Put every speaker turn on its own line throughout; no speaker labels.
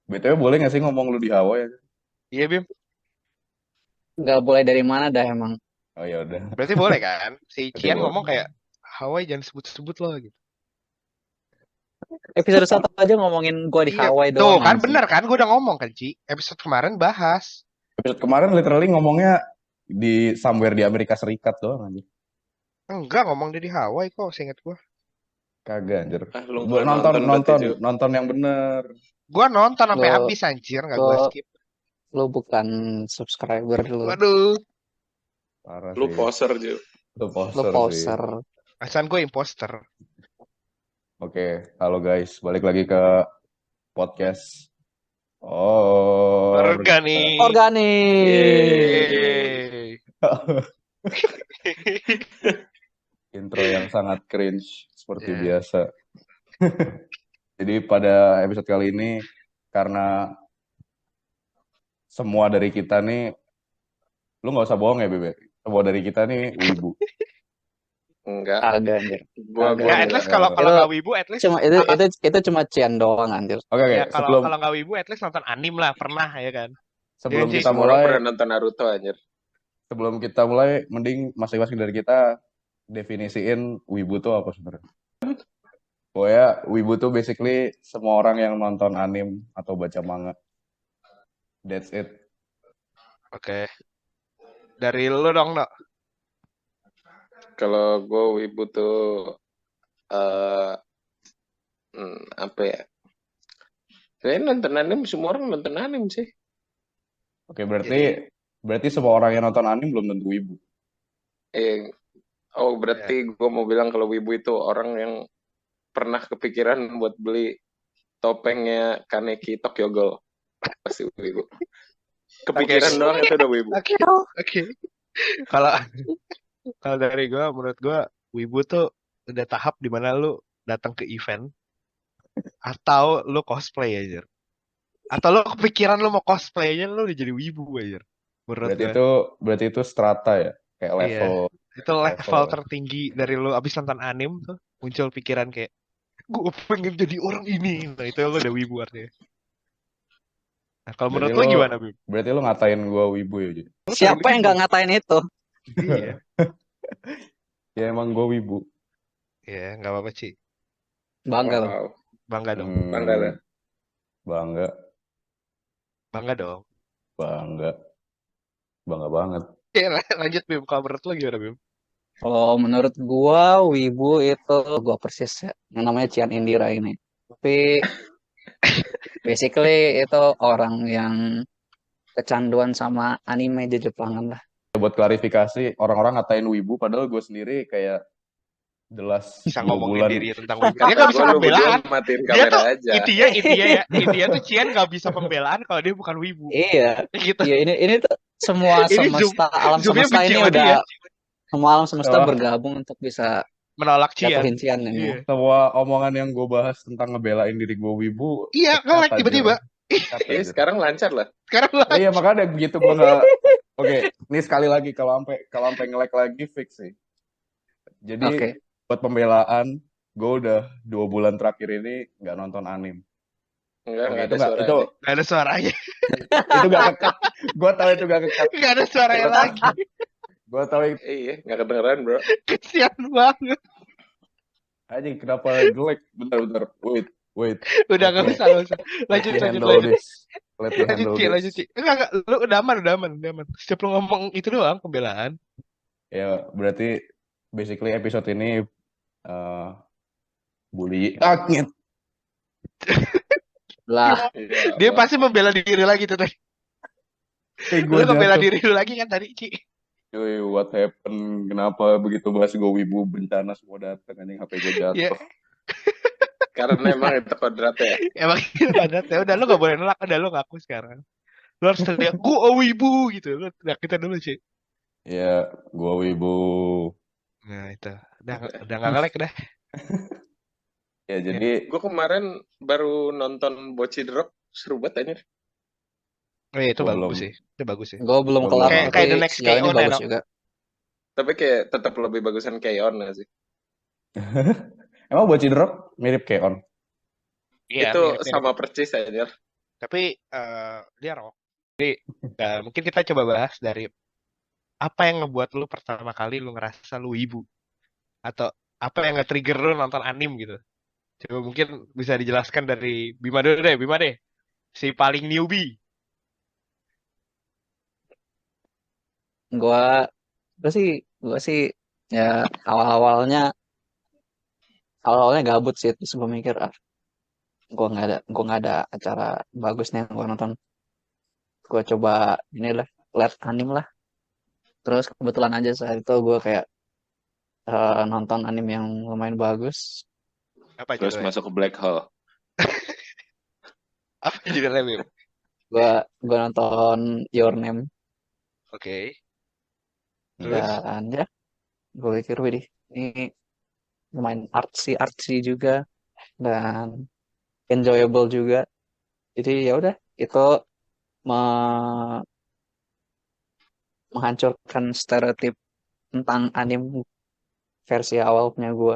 BTW boleh nggak sih ngomong lu di Hawaii?
Iya Bim,
Nggak boleh dari mana dah emang.
Oh ya udah,
berarti boleh kan? Si
berarti
Cian
boleh.
ngomong kayak Hawaii jangan sebut-sebut loh gitu.
Episode 1 aja ngomongin gua di
Iya,
Hawaii
tuh
doang
kan
anjing.
bener kan? Gue udah ngomong kan Ci. Episode kemarin bahas.
Episode kemarin literally ngomongnya di somewhere di Amerika Serikat doang aja.
Enggak ngomong dia di Hawaii kok, seingat gue.
Kagak anjir.
Ah, lu nggak
Nonton
nonton berarti
nonton
Ju.
nonton yang bener.
Gue nonton sampai
Lo
habis anjir, nggak gue
lo
skip.
lo bukan subscriber lu.
Waduh,
Parah
Lu
sih.
poser Ju.
Itu
Lo
poster sih.
poser.
asan gue imposter.
Oke, halo guys, balik lagi ke podcast. Oh,
Organik.
Organik.
Yeay.
intro yang sangat cringe seperti
Ya.
biasa. Jadi pada episode kali ini karena semua dari kita nih, lu nggak usah bohong ya Bebe. Semua dari kita nih wibu.
Enggak.
Agak anjir.
Gua
Agak.
Ya,
enggak.
at least kalau
Itu
nggak wibu, at least
cuma itu cuma Cian doang anjir.
Oke,
ya kalau
sebelum
kalau nggak wibu, at least nonton anim lah pernah ya kan.
sebelum
Iya, Ci.
kita
Semua orang
mulai,
pernah nonton Naruto anjir.
mending masing-masing dari kita definisiin wibu tuh apa sebenarnya. Pokoknya wibu tuh basically semua orang yang nonton anime atau baca manga. That's it.
Oke. Dari lu dong, Dok.
Kalau gue wibu tuh eh apa ya? Kayaknya nonton anime, semua orang nonton anime sih.
Oke, berarti semua orang yang nonton anime belum tentu wibu.
Eh, oh berarti gue mau bilang kalau wibu itu orang yang pernah kepikiran buat beli topengnya Kaneki Tokyo Ghoul. Pasti wibu. Kepikiran
Oke.
doang itu udah wibu.
Oke. Oke. Kalau kalau dari gue, menurut gue, wibu tuh udah tahap dimana lu datang ke event atau lu cosplay aja. Atau lu kepikiran lu mau cosplay aja lu udah jadi wibu aja. Menurut
Berarti
gue.
berarti itu strata ya, kayak
Iya.
level
Itu level
ya.
tertinggi dari lu abis nonton anime tuh muncul pikiran kayak gue pengen jadi orang ini. Nah, itu lu udah wibu artinya. Nah, kalau
Berarti
menurut lu gimana, Bim?
berarti lo ngatain gua wibu ya, Ji?
Lu kan
Siapa yang
wibu.
nggak ngatain itu?
Iya.
Ya emang gua wibu.
Iya, nggak apa-apa, Ci.
Bangga loh.
Wow.
Bangga dong.
Bangga lah.
Bangga,
Bangga dong.
bangga, bangga banget.
Ya, lanjut, Bim. Kalau menurut lu gimana, Bim?
Kalau menurut gua wibu itu gua persis ya, yang namanya Cian Indira ini. Tapi basically itu orang yang kecanduan sama anime di Jepangan lah.
Buat klarifikasi, orang-orang ngatain wibu, padahal gue sendiri kayak jelas
Bisa
2
ngomongin
bulan.
diri tentang wibu. Dia
Kata
nggak bisa
gue lu berdua
pembelaan.
matiin
Dia
kamera
tuh
aja.
intinya ya Cian nggak bisa pembelaan kalau dia bukan wibu.
Iya,
Gitu.
iya ini tuh semua
Ini
alam
zoomnya
semesta
benci
ini
sama dia.
udah semua alam semesta
Oh,
bergabung untuk bisa
Menolak Cian.
jatuhin Cian ini.
Iya.
semua omongan yang gue bahas tentang ngebelain diri gue wibu,
Iya,
cut
nge-lag
aja.
tiba-tiba.
Cut
Iya
aja.
sekarang lancar lah.
Sekarang lah.
Iya makanya begitu gue nggak. Oke, ini sekali lagi kalau sampai nge-lag lagi fix sih. Jadi
Oke.
buat pembelaan, gue udah 2 bulan terakhir ini nggak nonton anime.
Enggak
Oke,
ada
itu nggak
suaranya.
Gak ada suaranya.
itu nggak kekat. Gue tahu itu nggak kekat.
Gak ada suaranya lagi.
Gue tahu
Iya nggak kedengeran bro.
Kesian banget.
aja kenapa jelek. Bentar, wait.
Udah
Let
gak
me-
usah, gak usah.
let me
Lanjut.
handle this. Let me
Lanjut,
handle
Ci, lanjut, Ci.
this.
Enggak. Lu udah aman. Setiap lu ngomong itu doang, pembelaan.
Ya berarti basically episode ini bully. Ngit.
Lah,
Iya,
Dia
Allah.
pasti membela diri lagi tuh tadi.
Kayak gue
Lu ngebela
jatuh.
diri lu lagi kan tadi, Ci.
Cuy, what happened? Kenapa begitu bahas gue wibu bencana semua datang anjing HP gue
Iya.
jatuh.
Karena emang itu kodratnya.
Emang gitu ada. Ya udah lu gak boleh nolak, udah lu ngaku sekarang. Lu harus teriak, gua wibu gitu. Lu teriak kita dulu, Ci.
Ya, gue wibu.
Nah, itu. Udah gak nge-lag dah.
Ya jadi
Gue kemarin baru nonton Bocce the Rock, seru banget anjir.
Oh iya, itu
Gua
bagus
belum.
sih. Itu bagus sih.
gue belum
Belum.
kelar
Kayak
tapi
The Next
sejauh ini
KO,
bagus
Neno.
juga.
Tapi kayak tetap lebih bagusan Keon gak sih?
emang Bocce the Rock mirip Keon.
Iya,
Itu
mirip-mirip.
sama persis anjir.
Tapi dia rock. Jadi mungkin kita coba bahas dari apa yang ngebuat lu pertama kali lu ngerasa lu wibu atau apa yang nge-trigger lu nonton anim gitu. Coba mungkin bisa dijelaskan dari Bima dulu deh, Bima deh. Si paling newbie.
Gua gua sih ya awal-awalnya awal-awalnya gabut sih, terus gue mikir gua nggak ada acara bagus nih yang gua nonton. Gua coba inilah lihat anim lah. Terus kebetulan aja saat itu gue kayak nonton anim yang lumayan bagus.
Apa
Terus
judulnya?
masuk ke black hole.
Apa judulnya, Bim?
Gua nonton Your Name
Oke.
Hmm.
Terus
dan ya gue pikir widih ini lumayan artsy juga dan enjoyable juga. Jadi ya udah itu me- menghancurkan stereotip tentang anim versi awal punya gue.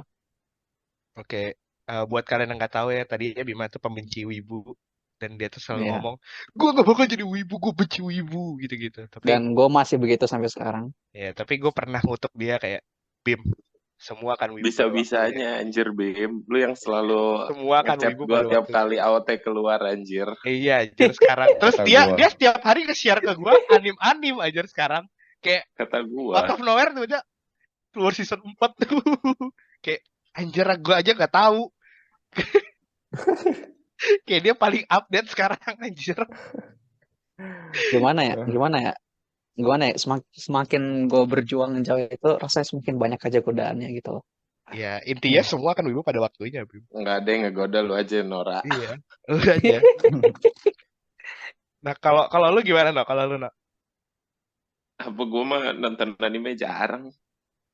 oke. Buat kalian yang nggak tahu ya, tadinya Bima tuh pembenci wibu dan dia tuh selalu
Ya.
ngomong, gue gak bakal jadi wibu, gue benci wibu gitu-gitu. Tapi
Dan gue masih begitu sampai sekarang.
ya, tapi gue pernah ngutuk dia kayak, Bim, semua kan wibu pada waktunya.
Bisa-bisanya anjir Bim. Lu yang selalu
Semua kan
ngechat
wibu
gue
pada
tiap
waktunya.
kali AOT keluar anjir.
Iya, ajar sekarang. Terus
Kata
dia
gua.
setiap hari nge-share ke gue anim-anim ajar sekarang. Kayak
Kata
out
gue.
of nowhere tiba-tiba keluar season 4 tuh. Kayak anjir gue aja nggak tahu. Kayak dia paling update sekarang anjir.
Gimana ya? Semakin gue berjuang jauh itu rasanya semakin banyak aja godaannya gitu loh.
Ya, intinya semua kan wibu pada waktunya, Bim.
Nggak ada yang ngegoda lu aja Nora.
Iya, lu aja. Nah, kalau kalau lu gimana, no? Kalau lu, no?
Apa gue mah nonton anime jarang.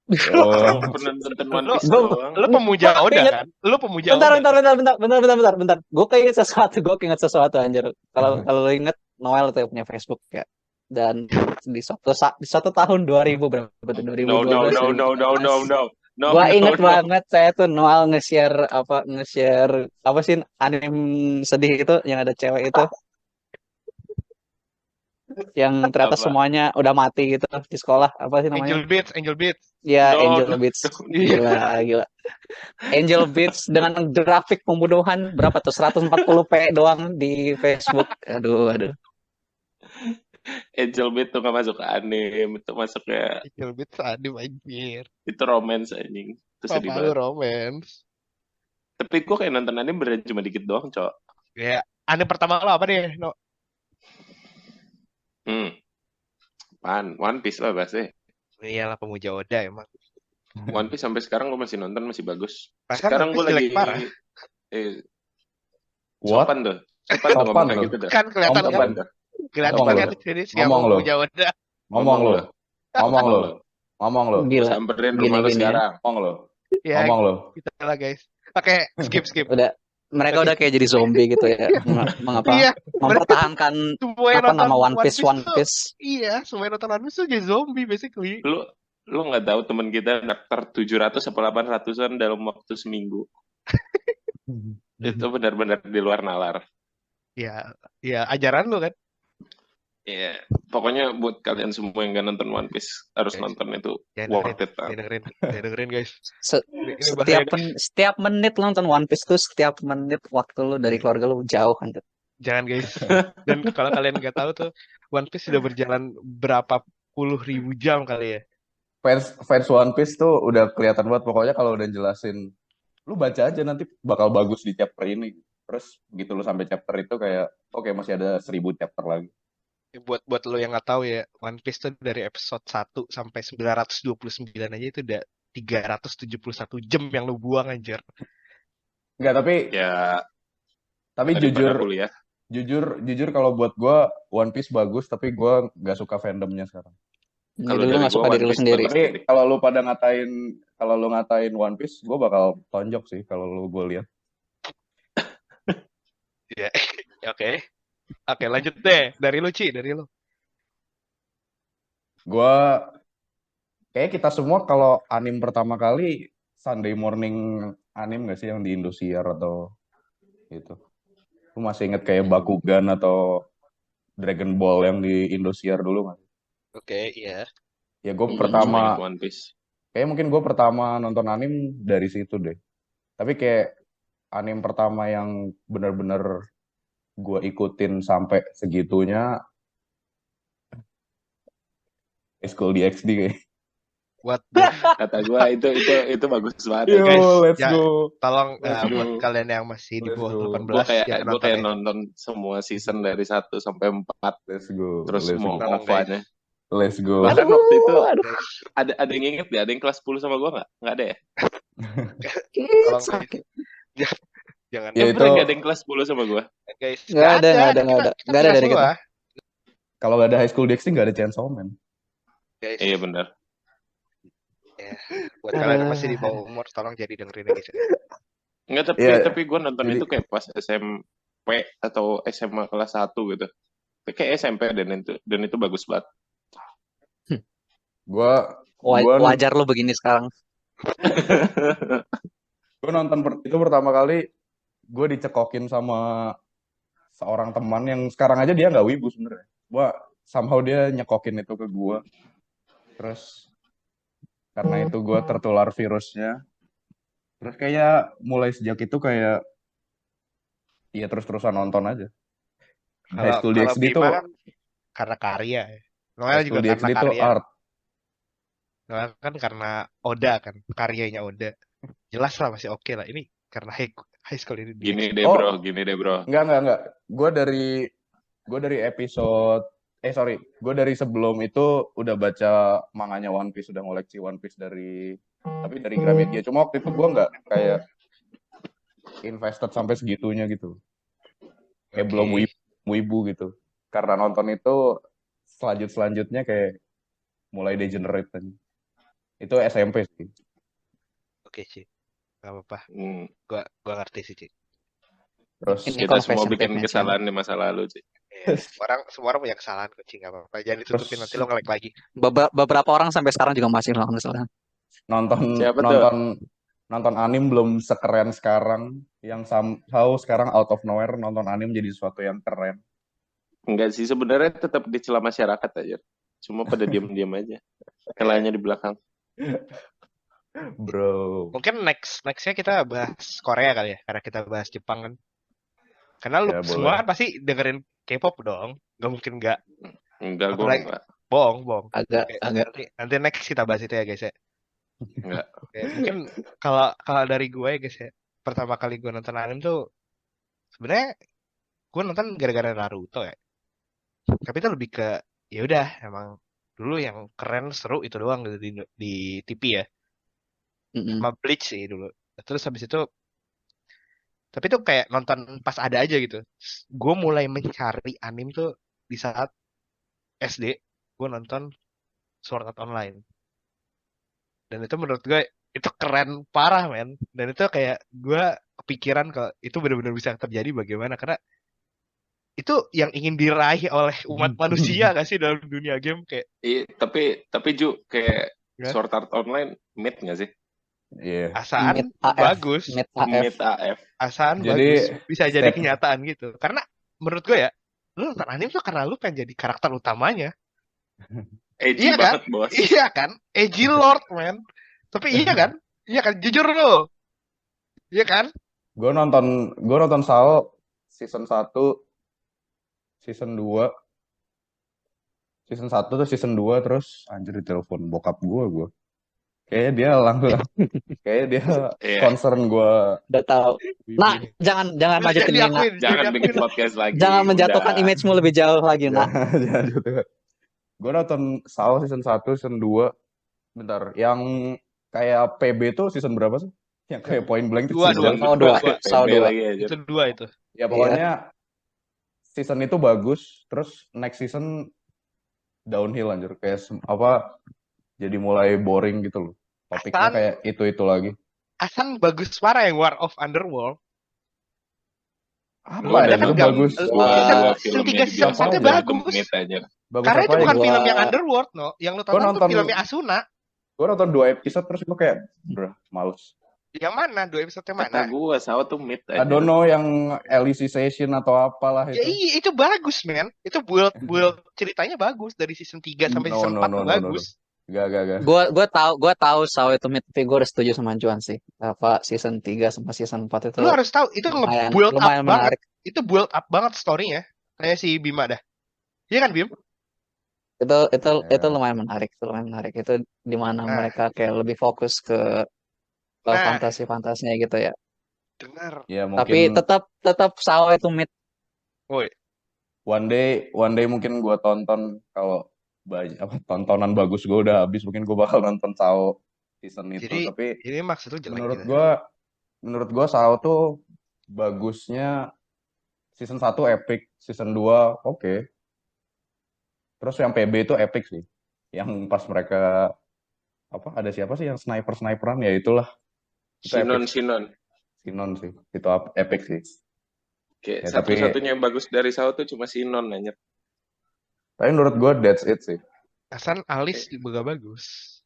Oh,
Pernah nonton One
Lu,
Piece
Gue
doang.
lu pemuja
Gua
Oda
keinget
kan? Lu pemuja
bentar,
Oda.
bentar, bentar, bentar, bentar, bentar, bentar, bentar. Gue keinget sesuatu anjir. Kalau lo inget Noel tuh punya Facebook ya. Dan di suatu tahun 2000 berapa tuh?
No, no,
2012,
no, no, no, no,
2013.
no. No,
Gua
no,
inget
no.
banget saya tuh Noel nge-share apa sih anime sedih itu yang ada cewek itu yang ternyata
Apa?
semuanya udah mati gitu di sekolah, apa sih namanya?
Angel Beats, Angel Beats.
Ya,
No,
Angel
no,
Beats.
no.
Iya.
Gila. Angel Beats dengan grafik pembunuhan berapa tuh? 140p doang di Facebook. Aduh.
Angel Beat tuh gak masuk ke anime. Itu masuknya,
Angel Beats adim anjir.
itu romance anjing. Itu sedih
Papa lu
banget.
romance.
Tapi gue kayak nonton anime beneran cuma dikit doang, cok.
Ya, anime pertama lo apa deh, no?
One Piece lah bahasnya.
Iyalah pemuja Oda emang.
One Piece sampai sekarang gue masih nonton, masih bagus.
Bahkan
Sekarang
One
gue
Piece jelek
lagi
parah.
what?
sopan tuh. Sopan tuh
Sopan
ngomong kayak
lu.
gitu tuh.
Kan kelihatan
Ngomong
kan,
Sopan tuh.
kelihatan
Ngomong
kan
lu.
jadi siapa
Ngomong lu.
pemuja Oda.
Ngomong lu. Ngomong lu.
lu.
Ngomong lu.
Gue
Gila.
samperin
Gini
rumah lu
gini ya.
sekarang.
Ngomong lu.
Ya,
Ngomong lu.
kita lah guys. Oke, skip.
Mereka
Tadi
udah kayak jadi zombie gitu ya. Mengapa?
iya,
Mempertahankan
semua yang
apa
nonton
nama One Piece
tuh, iya, semua yang nonton One Piece tuh jadi zombie basically.
Lu nggak tahu temen kita daftar 700 atau 800-an dalam waktu seminggu. Itu benar-benar di luar nalar.
Ya, ajaran lu kan.
Iya, pokoknya buat kalian semua yang gak nonton One Piece harus
Guys,
nonton itu.
Jangan
Worth it banget.
dengerin guys. Ini bahaya.
Setiap menit lo nonton One Piece tuh setiap menit waktu lu dari keluarga lu jauh kan.
Jangan guys. Dan kalau kalian nggak tahu tuh, One Piece sudah berjalan berapa puluh ribu jam kali ya.
Fans One Piece tuh udah kelihatan banget. Pokoknya kalau udah jelasin, lu baca aja nanti bakal bagus di chapter ini. Terus begitu lu sampai chapter itu kayak, oke masih ada 1000 chapter lagi.
Buat lo yang nggak tahu ya, One Piece tuh dari episode 1 sampai 929 aja itu udah 371 jam yang lu buang anjir.
Enggak,
Ya,
tapi
daripada kuliah.
jujur kalau buat gua One Piece bagus, tapi gua nggak suka fandomnya sekarang.
Jadi lu nggak suka
One
diri lu
Piece
sendiri.
bagus.
Tapi kalau lu pada ngatain One Piece, gua bakal tonjok sih kalau lu gue lihat.
Ya, oke, lanjut deh. Dari lu, Ci, dari lu.
Gua kayak kita semua kalau anim pertama kali Sunday morning anim nggak sih yang di Indosiar atau gitu. Lu masih inget kayak Bakugan atau Dragon Ball yang di Indosiar dulu nggak?
Oke, iya.
Ya gue
Gue cuma ingat
pertama,
One Piece.
kayak mungkin gue pertama nonton anime dari situ deh. Tapi kayak anime pertama yang bener-bener gue ikutin sampai segitunya High School DxD kayak.
What the
Kata gue itu bagus banget
Yo,
aja.
guys,
let's
ya
go.
tolong
Let's
buat
go.
kalian yang masih di
Let's
bawah
go.
18 jangan
Gue
nonton
kayak
ya.
nonton semua season dari 1 sampai 4
Let's go.
terus
Let's
mau
go.
Tolong
OVA-nya.
guys,
Let's go.
Bahkan waktu itu
Aduh,
guys,
ada yang inget ya, ada yang kelas 10 sama gue nggak ada ya?
tolong guys,
sakit.
jangan
Ya
Yang
itu
bener nggak ada yang kelas 10 sama gue?
guys,
Nggak ada, nggak ada, nggak
kita
ada.
kita
Nggak ada
punya
dari kita.
semua,
kalau nggak ada High School DxD nggak ada Chainsaw Man.
guys.
Iya bener.
Ya, buat kalian yang masih di
Aduh.
bawah umur, tolong jadi dengerin guys.
Nggak,
Iya,
tapi gue nonton
jadi
itu kayak pas SMP atau SMA kelas 1 gitu. Tapi kayak SMP dan itu bagus banget.
gue gue
Wajar lo begini sekarang.
nonton itu pertama kali gue dicekokin sama seorang teman yang sekarang aja dia nggak wibu sebenarnya. Somehow dia nyekokin itu ke gue. Terus karena itu gue tertular virusnya. Terus kayak mulai sejak itu kayak ya terus-terusan nonton aja. High
Kalau
School
kalau
DxD
Bima
tuh
kan karena karya ya.
High
Noel
School
juga karena
DxD tuh
karya.
art.
Noel kan karena Oda kan, karyanya Oda. Jelas lah masih oke lah. Ini karena high school ini
Gini
DxD.
deh bro, gini deh bro.
Enggak. Gue dari episode gue dari sebelum itu udah baca manganya One Piece, udah ngoleksi One Piece tapi dari Gramedia. Cuma waktu itu gue nggak kayak invested sampai segitunya gitu. Kayak belum
Oke.
wibu gitu. Karena nonton itu selanjutnya kayak mulai degenerate kan. Itu SMP sih.
Oke, Ci. Gak apa-apa.
Hmm,
Gua ngerti sih, Ci.
Terus
Ini
kita semua
confession
bikin
technya, Chan.
kesalahan di masa lalu sih.
Ya, semua orang punya kesalahan kok, Ci. Gak apa-apa. Jangan ditutupin, nanti lo nge-like lagi.
Beberapa orang sampai sekarang juga masih melakukan kesalahan.
Siapa tuh?
nonton anime belum sekeren sekarang, yang somehow sekarang out of nowhere nonton anime jadi sesuatu yang keren.
Enggak sih, sebenarnya tetap dicela masyarakat aja. Cuma pada diam-diam aja. Kelanya di belakang.
Bro.
Mungkin nextnya kita bahas Korea kali ya, karena kita bahas Jepang kan. Karena lu
Ya,
semua
boleh.
kan pasti dengerin K-pop dong. Gak mungkin nggak.
Enggak, gue
Apalagi-
enggak.
Bohong.
Agak
Nanti next kita bahas itu ya guys ya.
Enggak.
Oke, mungkin kalau dari gue ya guys ya, pertama kali gue nonton anime tuh sebenarnya gue nonton gara-gara Naruto ya. Tapi itu lebih ke ya udah emang dulu yang keren seru itu doang gitu di TV ya.
mm-mm.
Sama Bleach sih dulu. Terus habis itu tapi tuh kayak nonton pas ada aja gitu. Gue mulai mencari anime tuh di saat SD gue nonton Sword Art Online. Dan itu menurut gue itu keren parah men. Dan itu kayak gue kepikiran kalau itu benar-benar bisa terjadi bagaimana, karena itu yang ingin diraih oleh umat manusia gak sih dalam dunia game kayak.
Iya, tapi Ju kayak
Ya.
Sword Art Online mid nggak sih?
Iya.
Asaan
Mid AF.
bagus,
Mid AF.
Mid AF.
asaan
Jadi,
bagus bisa jadi
step-
kenyataan gitu. Karena menurut gue ya, lu nonton anime tuh karena lu pengen jadi karakter utamanya.
Edgy
Iya kan?
banget bos.
Iya kan? Edgy Lord man. Tapi iya kan? Iya kan? Jujur lu. Iya kan?
gue nonton Sao season 1, season 2, season 1 tuh season 2 terus anjir ditelepon bokap gue. Kayaknya dia langsung kayak dia
Iya.
concern gue.
Udah tahu. Nah, jangan lanjutin ini, Nak.
Jangan bikin podcast lagi.
Jangan menjatuhkan
udah.
image-mu lebih jauh lagi, Nak.
Jangan gitu. Gue nonton Sao season 1, season 2. Bentar, yang kayak PB tuh season berapa sih? Yang kayak Point Blank itu
Dua.
season
Sao dua. Sao
PB
dua.
lagi aja.
Itu 2 itu.
Ya pokoknya season itu bagus, terus next season downhill anjir, kayak jadi mulai boring gitu loh. Topiknya
Asan.
kayak itu lagi.
Asan bagus parah yang War of Underworld.
Apa
Lu
ya
udah
itu
nonton
bagus?
Dua
season
filmnya
3 season
juga
1
aja.
bagus.
Demit aja.
Bagus
Karena itu
apa
bukan
ya?
film yang Underworld, no. Yang lu tonton tuh
nonton-
filmnya Asuna.
Gue nonton 2 episode terus gue kayak, bro, males.
Yang mana? 2 episode yang
Kata
mana?
gue Sao tuh mid
I
aja.
don't know yang Alicization atau apalah
Ya
itu.
iya, itu bagus, men. Itu build ceritanya bagus dari season 3 sampai
No,
season
no,
4
no,
tuh
no, no, no.
bagus.
Gak.
Gue tahu Sao itu mid, tapi gue udah setuju sama Juan sih. Apa season 3 sama season 4 itu
Lu harus tahu itu
lumayan
nge-build up
lumayan
banget.
menarik.
Itu build up banget story-nya. Kayak si Bima dah. Iya kan, Bim?
Itu
Ya.
lumayan menarik, itu lumayan menarik. Itu di mana
Nah,
mereka kayak lebih fokus ke
nah,
fantasi-fantasinya gitu ya.
benar.
Ya
Tapi
mungkin
tetap Sao itu mid.
Woi,
one day mungkin gue tonton kalau tontonan bagus gue udah habis mungkin gue bakal nonton Sao season itu.
jadi
Tapi
ini maksud lu jelek
menurut
gitu.
gue Sao tuh bagusnya season 1 epic, season 2 oke. Terus yang PB itu epic sih. Yang pas mereka ada siapa sih yang sniperan ya itulah. Itu epic.
Sinon.
Sinon sih. Itu epic sih.
Kayak
Ya, tapi
satu-satunya yang bagus dari Sao tuh cuma Sinon aja.
menurut gue that's it sih.
Hasan Alis juga bagus.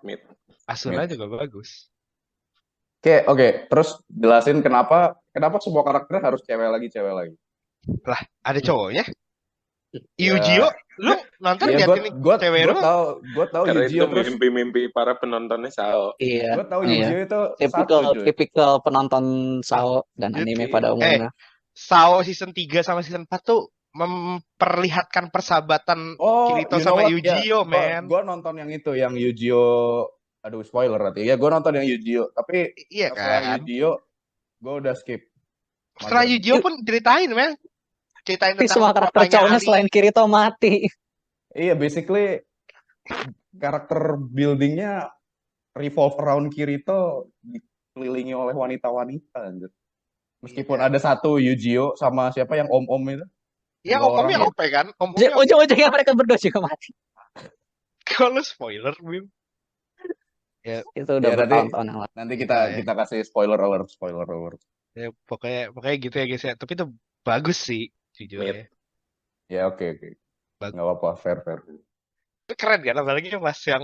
Mid.
Asuna
Mid.
juga bagus.
Oke. Terus jelasin kenapa semua karakter harus cewek lagi.
Lah, ada cowoknya?
Ya,
Yujio, lu nonton
ya
liatin cewek
gue
doang?
tahu
Karena
Yu-Gi-Oh
itu
terus
mimpi-mimpi para penontonnya Sao.
Iya,
gue tahu
iya.
Yu-Gi-Oh itu
Tipikal
satu cuy.
tipikal penonton Sao dan anime pada umumnya.
Sao season 3 sama season 4 tuh memperlihatkan persahabatan
Oh,
Kirito
you know
sama
what? Ya,
Yujio, man.
gue nonton yang itu, yang Yu-Gi-Oh. Aduh, spoiler berarti. Ya, gue nonton yang Yu-Gi-Oh. Tapi
Iya
setelah
kan?
Yu-Gi-Oh, gue udah skip.
Setelah
Mager.
Yujio pun ceritain, man. Ceritain
Tapi semua
tentang
karakter
papanya
cowoknya
Ali.
selain Kirito mati.
Iya, basically karakter buildingnya revolve around Kirito dikelilingi oleh wanita-wanita anjir. Meskipun
Iya.
ada satu Yu-Gi-Oh sama siapa yang om-om itu.
Ya,
Dua
omnya
orang.
OP kan? Omnya
Ujung-ujungnya mereka berdua juga mati.
kalau spoiler, Bim. Ya,
Itu udah
Ya,
bertahun-tahun yang lalu.
nanti
Gitu ya.
kita kasih spoiler alert.
Ya, pokoknya gitu ya, guys ya. Tapi itu bagus sih, jujur
Mid.
ya.
Ya, oke.
Bagus.
Nggak apa-apa, fair.
Itu keren kan? Apalagi pas yang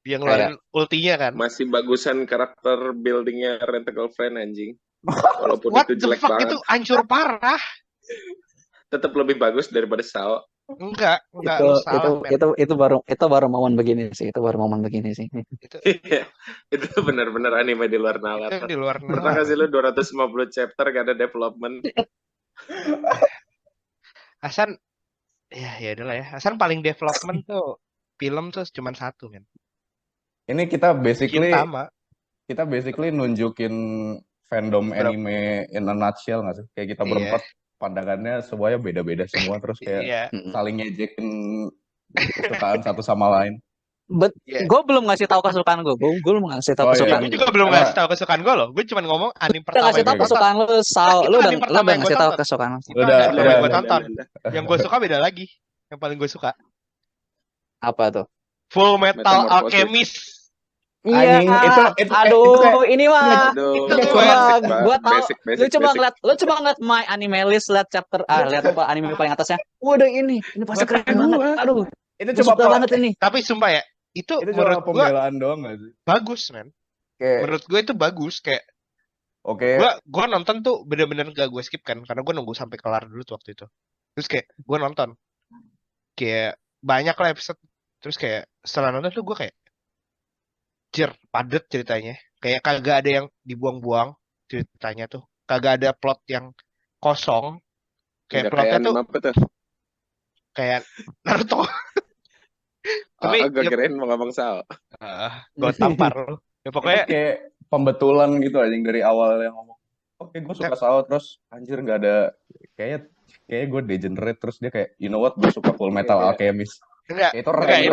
dia ngeluarin ultinya kan.
Masih bagusan karakter buildingnya Rentacle Friend anjing. Walaupun
What
itu
the
jelek
fuck,
banget.
itu hancur parah.
Tetap lebih bagus daripada Sao.
Enggak,
itu
lu salah, men.
itu baru momen begini sih. Itu baru momen begini sih.
Itu benar-benar anime di luar nalar.
Itu di luar
Pernah
nalar.
kasih lu 250 chapter gak ada development.
Hasan, ya udahlah ya. Hasan paling development tuh film tuh cuma satu, men.
Ini kita
Gintama.
basically nunjukin fandom
Berapa?
anime in a nutshell nggak sih? Kayak kita
Iya.
berempat pandangannya semuanya beda-beda semua terus kayak
Iya.
saling ngejekin kesukaan satu sama lain.
Iya.
Gue belum ngasih tahu kesukaan gue. Gue belum ngasih tahu
Oh, iya.
kesukaan
Gue
gue.
juga belum
Emang-
ngasih tahu kesukaan gue loh. Gue cuma ngomong anime
Udah
pertama
ngasih tahu
Oke.
kesukaan lu, Sao.
Itu
Lu
anime pertama
udah
yang
ngasih
gua
tahu
tonton.
kesukaan lu.
Itu anime pertama yang gue tonton.
Udah.
Yang gue suka beda lagi. Yang paling gue suka.
Apa tuh?
Full Metal
Metamorphosis.
Alchemist.
Iya,
Anjing, itu
aduh,
kayak-
ini mah,
Itu
ini
tuh
cuma,
basic,
gua tahu.
basic,
Lu coba
basic.
ngeliat my anime list, lihat chapter, lihat apa anime paling atasnya. Waduh, ini pasti keren banget. Aduh,
itu
gue
cuma
suka banget ini.
Tapi sumpah ya, itu
itu cuma
menurut gue
pembelaan doang nggak sih?
bagus, men.
Kayak
Menurut gue itu bagus. Kayak
oke.
gue nonton tuh bener-bener gak gue skip kan, karena gue nunggu sampai kelar dulu tuh waktu itu. Terus kayak gue nonton, kayak banyak lah episode. Terus kayak setelah nonton tuh gue kayak padet ceritanya. Kayak kagak ada yang dibuang-buang ceritanya tuh. Kagak ada plot yang kosong. Kayak
Nggak
plotnya
kayak
tuh
anime apa tuh?
kayak Naruto. Tapi
Gue
ya,
kirain mau ngomong Sao.
gue tampar lu. Ya pokoknya
Itu kayak pembetulan gitu anjing dari awal yang ngomong. Oke, gue suka Sao terus anjir nggak ada kayak gue degenerate terus dia kayak you know what gue suka Full Metal Alchemist.
enggak,
Itu
enggak, ini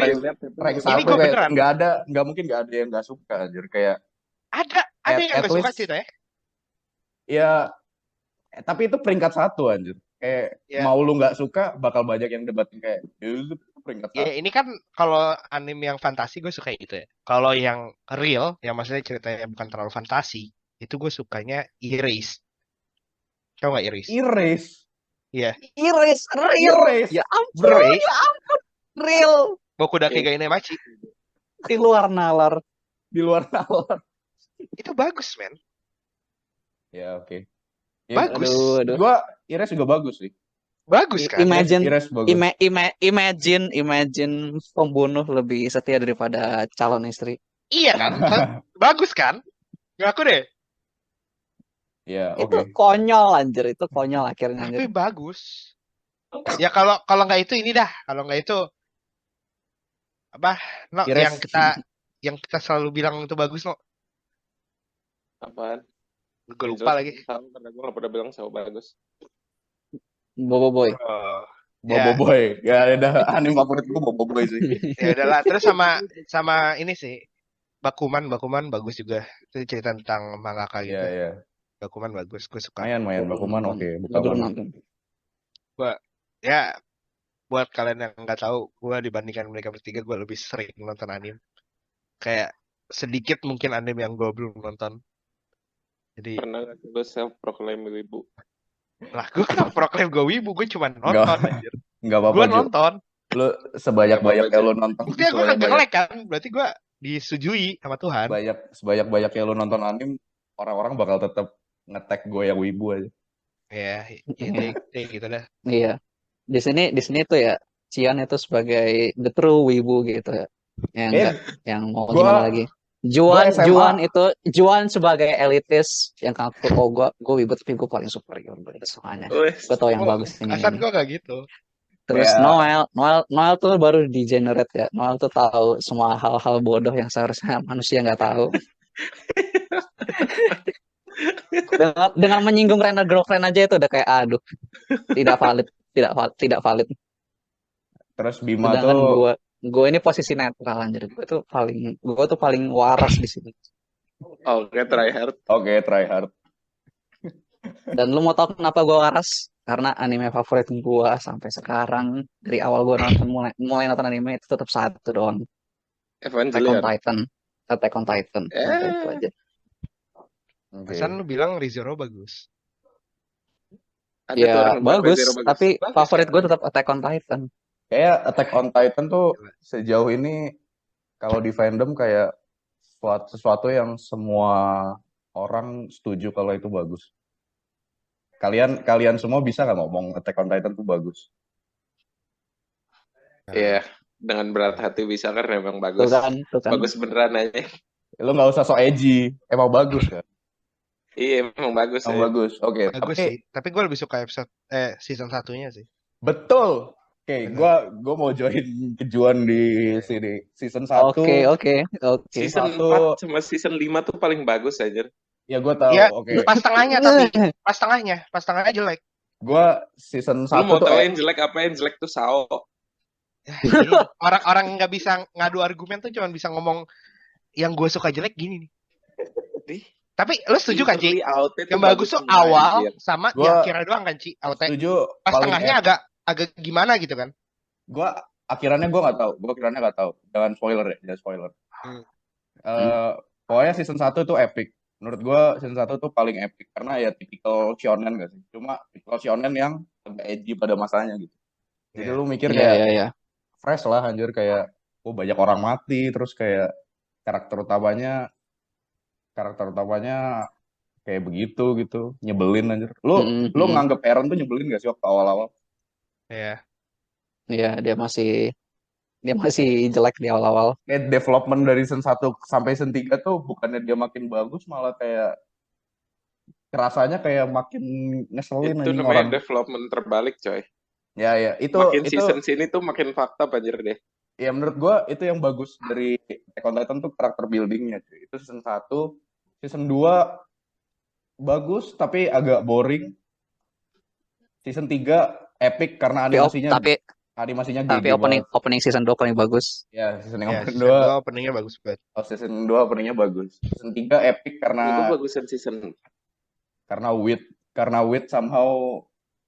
rank
ini
satu
gue
kayak
beneran.
nggak mungkin nggak ada yang nggak suka anjir kayak
Ada yang
at
gak suka
least-
ceritanya.
ya tapi itu peringkat satu anjir kayak
Ya.
mau lu nggak suka bakal banyak yang debatin kayak itu peringkat
Ya
satu.
ini kan kalau anime yang fantasi gue suka gitu ya. Kalau yang real, yang maksudnya ceritanya bukan terlalu fantasi, itu gue sukanya Erase. Tau gak Erase?
Erase.
Iya.
Iris, real.
Erase.
Ya ampun,
Erase.
real.
Boku Dake ga Inemachi.
Di luar nalar.
Di luar nalar.
Itu bagus, men.
Ya oke. Ya,
Bagus.
Aduh.
gua Ires juga bagus sih.
Bagus kan?
Ires bagus.
Imagine pembunuh lebih setia daripada calon istri.
Iya kan? Bagus kan? Ngaku deh.
Ya
Itu
oke.
konyol anjir, itu konyol akhirnya
Tapi
anjir.
bagus. Ya kalau nggak itu ini dah. Kalau nggak itu apa? No,
Ires
yang kita selalu bilang itu bagus, no.
Apaan?
Gue lupa lagi.
Tahu karena gue gak pernah bilang Sao bagus.
Bobo boy.
Oh,
Bobo
ya,
Boy. Ya udah anime favorit gua Bobo Boy sih.
ya udahlah. Terus sama ini sih. Bakuman bagus juga. Itu cerita tentang mangaka
Iya
gitu.
iya.
Bakuman bagus, gue suka.
Main Bakuman oke.
Gue belum
Bukan.
nonton.
Ya, buat kalian yang nggak tahu, gue dibandingkan mereka bertiga, gue lebih sering nonton anime. Kayak sedikit mungkin anime yang gue belum nonton. Jadi,
Pernah gak sih lo self-proclaim wibu?
lah gue kan proklaim gue wibu, gue cuma nonton anjir.
Enggak apa-apa,
Gue
Ju.
nonton.
Lu sebanyak-banyaknya lu nonton.
Buktinya gue kagak nge-like kan, berarti gue disetujui sama Tuhan.
Sebanyak-banyaknya lu nonton anime, orang-orang bakal tetap nge-tag gue yang wibu aja.
Ya gitu dah.
Iya. Di sini tuh ya Cian itu sebagai the true wibu gitu ya. Yang mau gimana lagi? Juan sebagai elitis yang ngaku gue wibu tapi gue paling superior dari semuanya. Gue tau yang bagus ini.
Asal gue gak gitu.
Terus Noel tuh baru degenerate ya. Noel tuh tahu semua hal-hal bodoh yang seharusnya manusia nggak tahu. dengan menyinggung Rena girlfriend aja itu udah kayak aduh, tidak valid.
Terus Bima
Sedangkan
tuh
gue ini posisi netral anjir. Gue tuh paling waras di sini.
Oke,
try hard.
Dan lu mau tahu kenapa gue waras? Karena anime favorit gue sampai sekarang dari awal gue nonton mulai nonton anime itu tetap satu doang. Attack on Titan. Udah itu aja.
Pesan lu bilang ReZero bagus.
Ya bagus, tapi favorit gue tetap Attack on Titan.
Kayak Attack on Titan tuh sejauh ini kalau di fandom kayak sesuatu yang semua orang setuju kalau itu bagus. Kalian semua bisa nggak ngomong Attack on Titan tuh bagus?
Iya, dengan berat hati bisa karena emang bagus.
Tuh kan.
Bagus beneran aja.
Lo nggak usah so edgy, emang bagus kan?
Iya, emang bagus.
Bagus. Oke.
Bagus sih. Tapi gue lebih suka season satunya sih.
Betul. Oke, gue mau join kejuan di sini. Season 1.
Oke.
Season 4 sama season 5 tuh paling bagus aja.
Ya gue tahu.
Ya,
Oke.
pas tengahnya tapi pas tengahnya jelek.
Gue season 1
Lu mau
tuh
tahu yang jelek apa? Yang jelek tuh Sao.
Orang-orang nggak bisa ngadu argumen tuh cuma bisa ngomong yang gue suka jelek gini nih. Tapi lo setuju kan, Ci? Yang bagus tuh awal sama di akhirnya doang kan, Ci?
Setuju.
Pas tengahnya agak gimana gitu kan?
Gue akhirannya gue nggak tahu. Jangan spoiler ya, jangan spoiler. Pokoknya season 1 tuh epic. Menurut gue season 1 tuh paling epic karena ya tipikal shonen gak sih? Cuma tipikal shonen yang agak edgy pada masanya gitu. Jadi lu mikir kayak fresh lah anjir, kayak banyak orang mati, terus kayak karakter utamanya kayak begitu gitu, nyebelin anjir. Lu nganggep Eren tuh nyebelin gak sih waktu awal-awal?
Iya.
Iya, dia masih jelek di awal-awal.
Kayak development dari season 1 sampai season 3 tuh bukannya dia makin bagus, malah kayak rasanya kayak makin ngeselin
itu namanya
orang.
Development terbalik, coy.
Ya, itu
season sini tuh makin fakta anjir deh.
Ya menurut gue itu yang bagus dari Attack on Titan tuh karakter buildingnya, cuy. Itu season 1. Season 2 bagus tapi agak boring. Season 3 epic karena animasinya
tapi opening season 2 paling bagus.
Ya, season 2
openingnya bagus banget.
Season 2 openingnya bagus. Season 3 epic karena
itu bagusan season.
Karena Wit somehow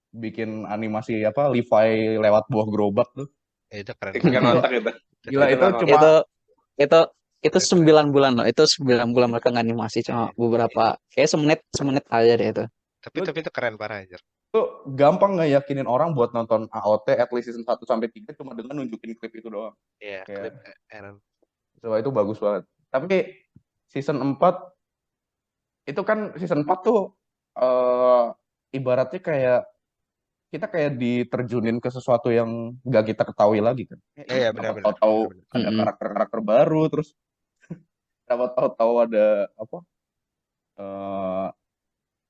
bikin animasi Levi lewat buah gerobak tuh.
Itu keren.
Gila, itu cuma
itu 9 bulan loh. Itu 9 bulan mereka nganimasi cuma beberapa, kayak semenit aja deh itu.
Tapi itu keren parah aja.
Itu gampang ngeyakinin orang buat nonton AOT at least season 1 sampai 3 cuma dengan nunjukin klip itu doang.
Iya, klip Eren.
So, itu bagus banget. Tapi season 4 itu kan season 4 tuh eh ibaratnya kayak kita kayak diterjunin ke sesuatu yang nggak kita ketahui lagi kan.
Iya
Dapat
benar-benar,
tahu-tahu
benar-benar.
ada
Mm-mm.
karakter-karakter baru, terus dapat tahu-tahu ada apa eh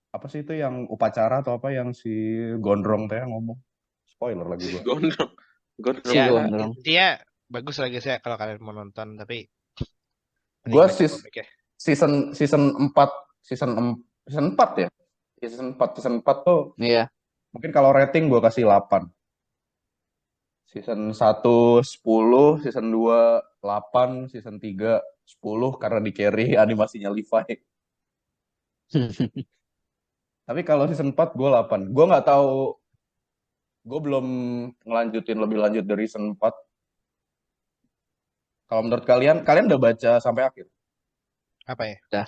apa sih itu yang upacara atau apa yang si Gondrong teh ngomong. Spoiler lagi gua.
Gondrong. Gondrong
Si
Ya
jahat.
Gondrong.
intinya bagus lagi sih kalau kalian mau nonton, tapi mending
Gua
baca komiknya.
season season 4 season 4 ya. Season 4 tuh
Iya.
mungkin kalau rating gua kasih 8. Season 1 10, season 2 8, season 3 10 karena di carry animasinya Levi. Tapi kalau season 4 gue 8. Gue nggak tahu, gue belum ngelanjutin lebih lanjut dari season 4. Kalau menurut kalian, kalian udah baca sampai akhir?
Apa ya?
Udah.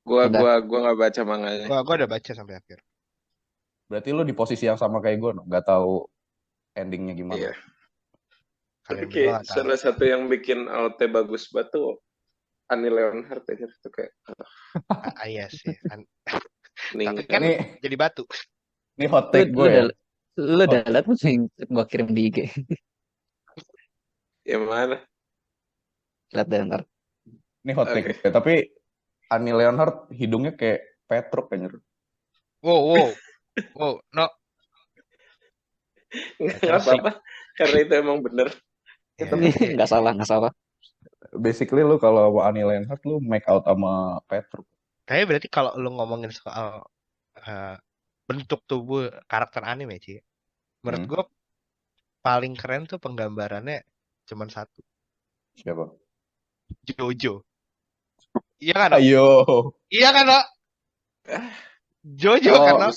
Gua
Udah.
nggak baca manganya.
Gua udah baca sampai akhir.
Berarti lu di posisi yang sama kayak gue, no? Nggak tahu endingnya gimana.
Iya. Tapi
Kalian berdua
kayak
nggak tahu.
salah satu yang bikin AOT bagus banget tuh Annie Leonhardt aja tuh kayak
Iya sih. Tapi
ning.
kan
Ini
jadi batu.
ini hot
Lu,
take
lu
gue ya.
udah lu udah
Hot,
liat belum yang gua kirim di IG?
Yang mana?
Lihat deh ntar.
ini hot take
Oke.
gue. Tapi Annie Leonhardt hidungnya kayak Petruk kayaknya.
Wow. No.
Nggak apa-apa. Karena itu emang bener.
Ya,
Ya,
tapi
Nggak salah.
basically lu kalau sama Annie Leonhardt lu make out sama Petruk.
Kayaknya berarti kalau lu ngomongin soal eh, bentuk tubuh karakter anime sih, menurut
Hmm,
gue paling keren tuh penggambarannya cuman satu,
siapa?
Jojo. Iya kan, no?
Ayo.
Iya kan, no? Jojo
Oh,
kan, no?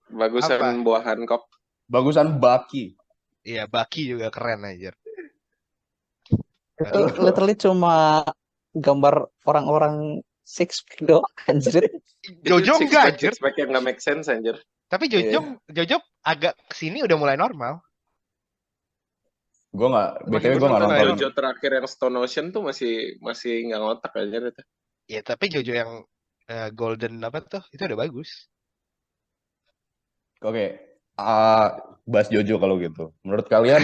Bagusan
Apa?
buah Hancock.
bagusan Baki.
Iya, Baki juga keren aja.
Literally cuma gambar orang-orang six pack doang, anjir.
Jojo
Itu
enggak, anjir.
six pack yang nggak make sense anjir.
Tapi
Iya.
Jojo agak kesini udah mulai normal.
Gue nggak,
Masih
BTW gue nggak
bener-bener
nonton.
Jojo terakhir yang Stone Ocean tuh masih nggak ngotak aja itu.
Ya, tapi Jojo yang Golden apa tuh, itu udah bagus.
Oke, bahas Jojo kalau gitu. Menurut kalian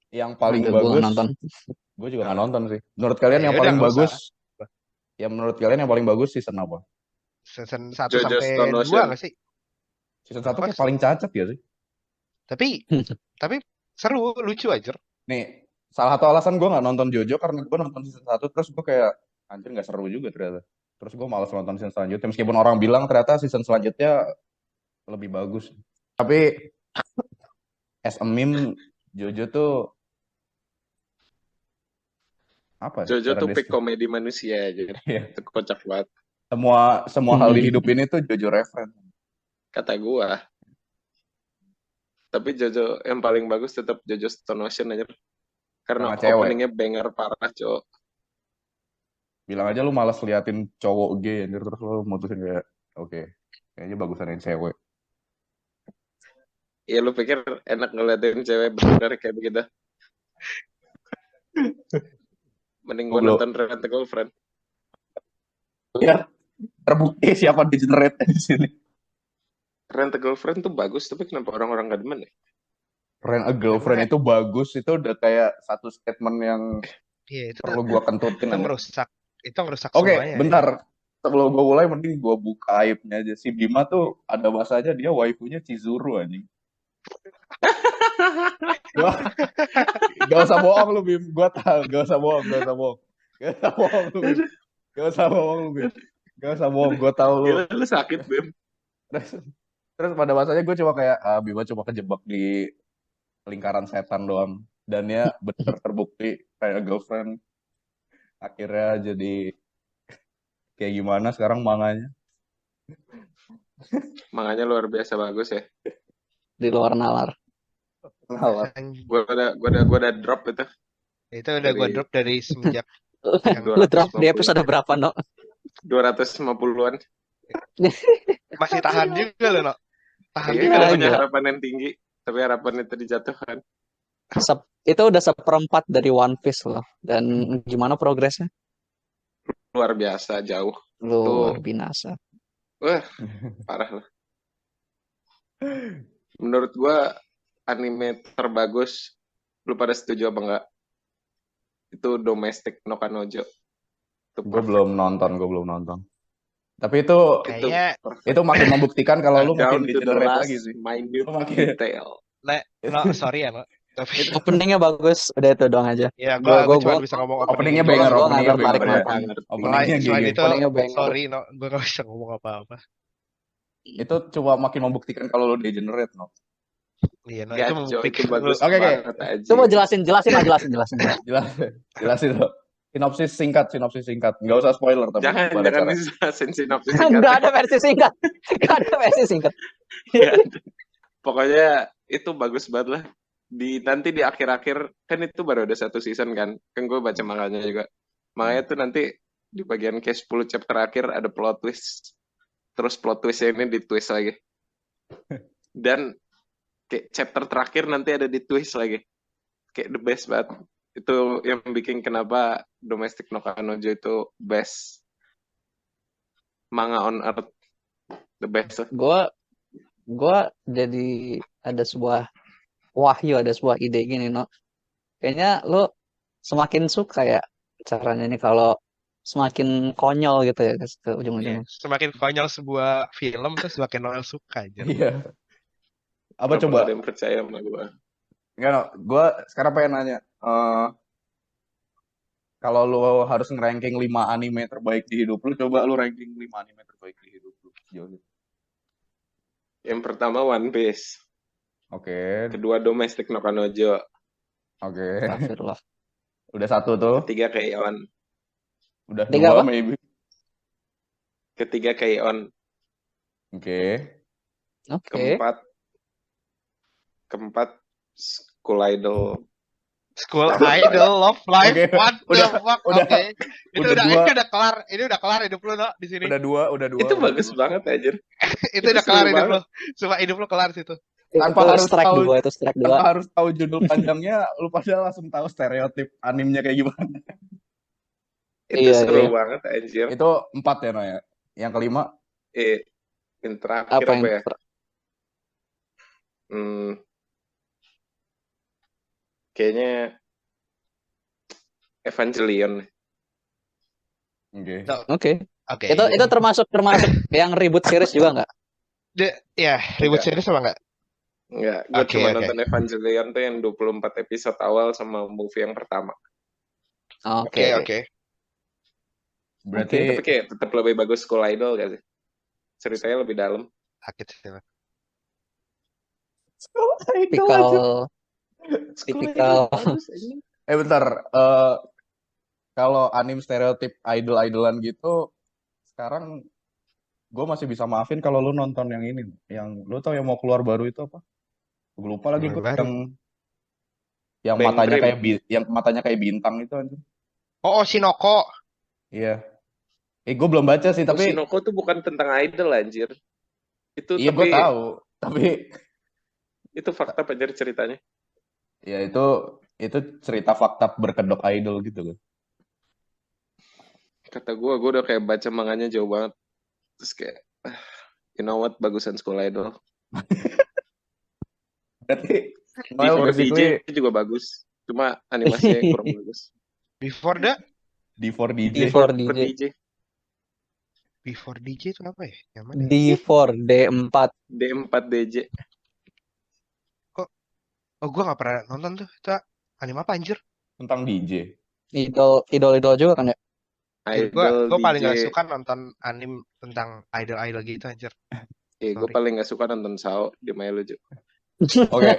yang paling
Aduh, gua nggak
bagus,
nonton.
gue juga nggak nonton sih. Menurut kalian
Ya
yang
udah,
paling
nggak usah.
bagus, menurut kalian yang paling bagus season apa?
Season 1
Jojo
sampai
Stone
2
Ocean.
nggak sih?
Season 1
Apa
kayak
sih?
paling cacat ya sih.
Tapi seru, lucu aja.
Nih, salah satu alasan gue nggak nonton Jojo karena gue nonton season 1 terus gue kayak anjir nggak seru juga ternyata. Terus gue malas nonton season selanjutnya meskipun orang bilang ternyata season selanjutnya lebih bagus. Tapi as a meme, Jojo tuh apa ya?
Jojo
Cara
tuh peak
deskripsi.
komedi manusia aja.
Iya.
Itu kocak banget.
Semua hal di hidup ini tuh Jojo reference.
Kata gua. Tapi Jojo yang paling bagus tetap Jojo Stone Ocean aja. Karena
Sama cewek.
openingnya banger parah, cowok.
Bilang aja lu malas liatin cowok gay anjir terus lu mutusin kayak oke, kayaknya bagusan yang cewek.
Ya lu pikir enak ngeliatin cewek bener kayak begitu? Mending gua
Goblok.
nonton Rent a Girlfriend.
Ya, terbukti siapa di generate di sini.
Rent a Girlfriend tuh bagus, tapi kenapa orang-orang gak demen ya?
Rent a Girlfriend itu bagus, itu udah kayak satu statement yang
Iya, itu
perlu gua kentutin aja.
merusak
Oke,
semuanya.
bentar. Sebelum gua mulai mending gua buka aibnya aja. Si Bima tuh ada masanya dia waifunya Chizuru anjing. Gak usah bohong lu Bim, gua tahu. Gak usah bohong lu Bim. Gak usah bohong, gua tahu lu.
Gila, lu sakit, Bim.
Terus pada masanya gue cuma kayak Bima cuma kejebak di lingkaran setan doang. Dan ya bener terbukti kayak girlfriend. Akhirnya jadi kayak gimana sekarang manganya.
Makanya luar biasa bagus ya.
Di luar nalar.
Gua udah drop itu.
Itu udah gue drop dari semenjak
Lu drop di episode berapa, no?
250-an.
masih tahan juga loh, no. Tahan
Iya,
juga
Iya,
loh.
punya
gila.
harapan yang tinggi, tapi harapan itu dijatuhkan.
Itu udah 1/4 dari One Piece loh. Dan gimana progresnya?
Luar biasa, jauh.
Luar binasa.
Wah, parah lah. Menurut gua anime terbagus, lu pada setuju apa enggak? Itu Domestic no Kanojo. Itu
Gue
perfect.
belum nonton. Tapi itu
Itu
Kayaknya
perfect.
makin membuktikan kalau lu makin
Down to the
degenerate lagi
last
sih.
minute
Lu makin
detail.
sorry ya, no. Tapi
itu
Openingnya bagus, udah itu doang aja.
ya
Gua
gue
gua
cuma
gua
bisa ngomong
openingnya
opening
banger,
doang.
gua nggak
openingnya
tertarik
banger.
nonton.
Nggak ngerti.
Openingnya
Selain
GG.
itu,
Openingnya banger.
sorry, no, gue gak bisa ngomong apa-apa.
Itu cuma makin membuktikan kalau lu degenerate, no.
Iya, no, itu
Gacho, itu
membuktikan lu.
bagus
Oke.
banget aja.
Coba jelasin lah, jelasin.
Jelasin lo. Sinopsis singkat. Nggak usah spoiler tapi
Jangan
gimana cara.
dijelasin sinopsis
Nggak
singkatnya.
ada versi singkat. Nggak ada versi singkat.
Nggak ada. Pokoknya itu bagus banget lah. Nanti di akhir-akhir, kan itu baru ada 1 season kan. Kan gue baca manganya juga. Makanya tuh nanti di bagian kayak 10 chapter akhir ada plot twist. Terus plot twistnya ini ditwist lagi. Dan kayak chapter terakhir nanti ada ditwist lagi. Kayak the best banget. Itu yang bikin kenapa Domestic no Kanojo itu best manga on earth. The best lah.
Gua jadi ada sebuah wahyu, ada sebuah ide gini, no. Kayaknya lu semakin suka ya caranya ini kalau semakin konyol gitu ya ke ujung-ujungnya.
Semakin konyol sebuah film tuh semakin Noel suka aja.
Iya. Apa
Nggak
coba?
ada yang percaya sama gue.
Enggak, no. Gue sekarang pengen nanya. Kalau lu harus nge-ranking 5 anime terbaik di hidup lu, coba lu ranking 5 anime terbaik di hidup lu. Sejauh ini.
Yang pertama One Piece.
Oke.
Kedua Domestic no Kanojo.
Oke.
Astagfirullah.
Udah 1 tuh.
Ketiga Keion.
Udah
Tiga
2
apa?
maybe.
Ketiga Keion.
Oke.
Oke.
Keempat School Idol.
School Idol, Love Life,
Oke,
what the fuck?
udah,
Oke. Itu
udah
udah,
dua.
ini udah kelar. Ini udah kelar hidup lu, no, di sini.
Udah dua.
Itu
udah
bagus
dua.
banget anjir.
Itu udah kelar
seru
hidup
banget.
lu. Cuma hidup lu kelar situ.
Tanpa
Itu
harus
strike
tahu,
2, itu strike 2.
tanpa harus tahu judul panjangnya, lu pada langsung tahu stereotip animenya kayak gimana.
Itu
Iya,
seru
iya.
banget anjir.
Itu 4 ya, no ya. Yang kelima,
Yang terakhir
Apa yang
apa ya? Kayaknya Evangelion.
oke.
No,
Oke.
Oke.
Itu termasuk yang reboot series juga nggak?
Ya, ribut
Enggak.
series apa enggak?
Enggak, gue
Oke,
cuma
oke.
nonton Evangelion tuh yang 24 episode awal sama movie yang pertama.
Oke.
Oke.
Berarti
Tapi kayak tetap lebih bagus School Idol gak sih? Ceritanya lebih dalam.
Sakit sih.
Tipikal
bentar. Kalau anim stereotip idol-idolan gitu, sekarang gue masih bisa maafin kalau lu nonton yang ini, yang lu tau yang mau keluar baru itu apa? Gue lupa lagi
Yang
gue
baru.
yang
Bang
matanya
Dream.
kayak bintang itu anjir.
Oh, Shinoko.
Iya. Gue belum baca sih tapi
Oshinoko tuh bukan tentang idol anjir. Itu
iya gue
tapi
tahu, tapi
itu fakta anjir ceritanya.
ya itu cerita fakta berkedok idol gitu loh.
Kata gue udah kayak baca manganya jauh banget. Terus kayak, you know what, bagusan School Idol.
Berarti
Before
basically
DJ juga bagus. Cuma animasinya kurang bagus.
Before
D4DJ.
Before DJ.
Before DJ itu apa ya? Yang mana?
D4, D4.
D4 DJ.
Oh, gue gak pernah nonton tuh. Itu anime apa anjir?
Tentang DJ.
Idol juga kan ya?
Idol
Gue paling
DJ.
gak suka nonton anime tentang idol-idol gitu anjir.
Gue paling gak suka nonton Sao di My Luju.
Oke.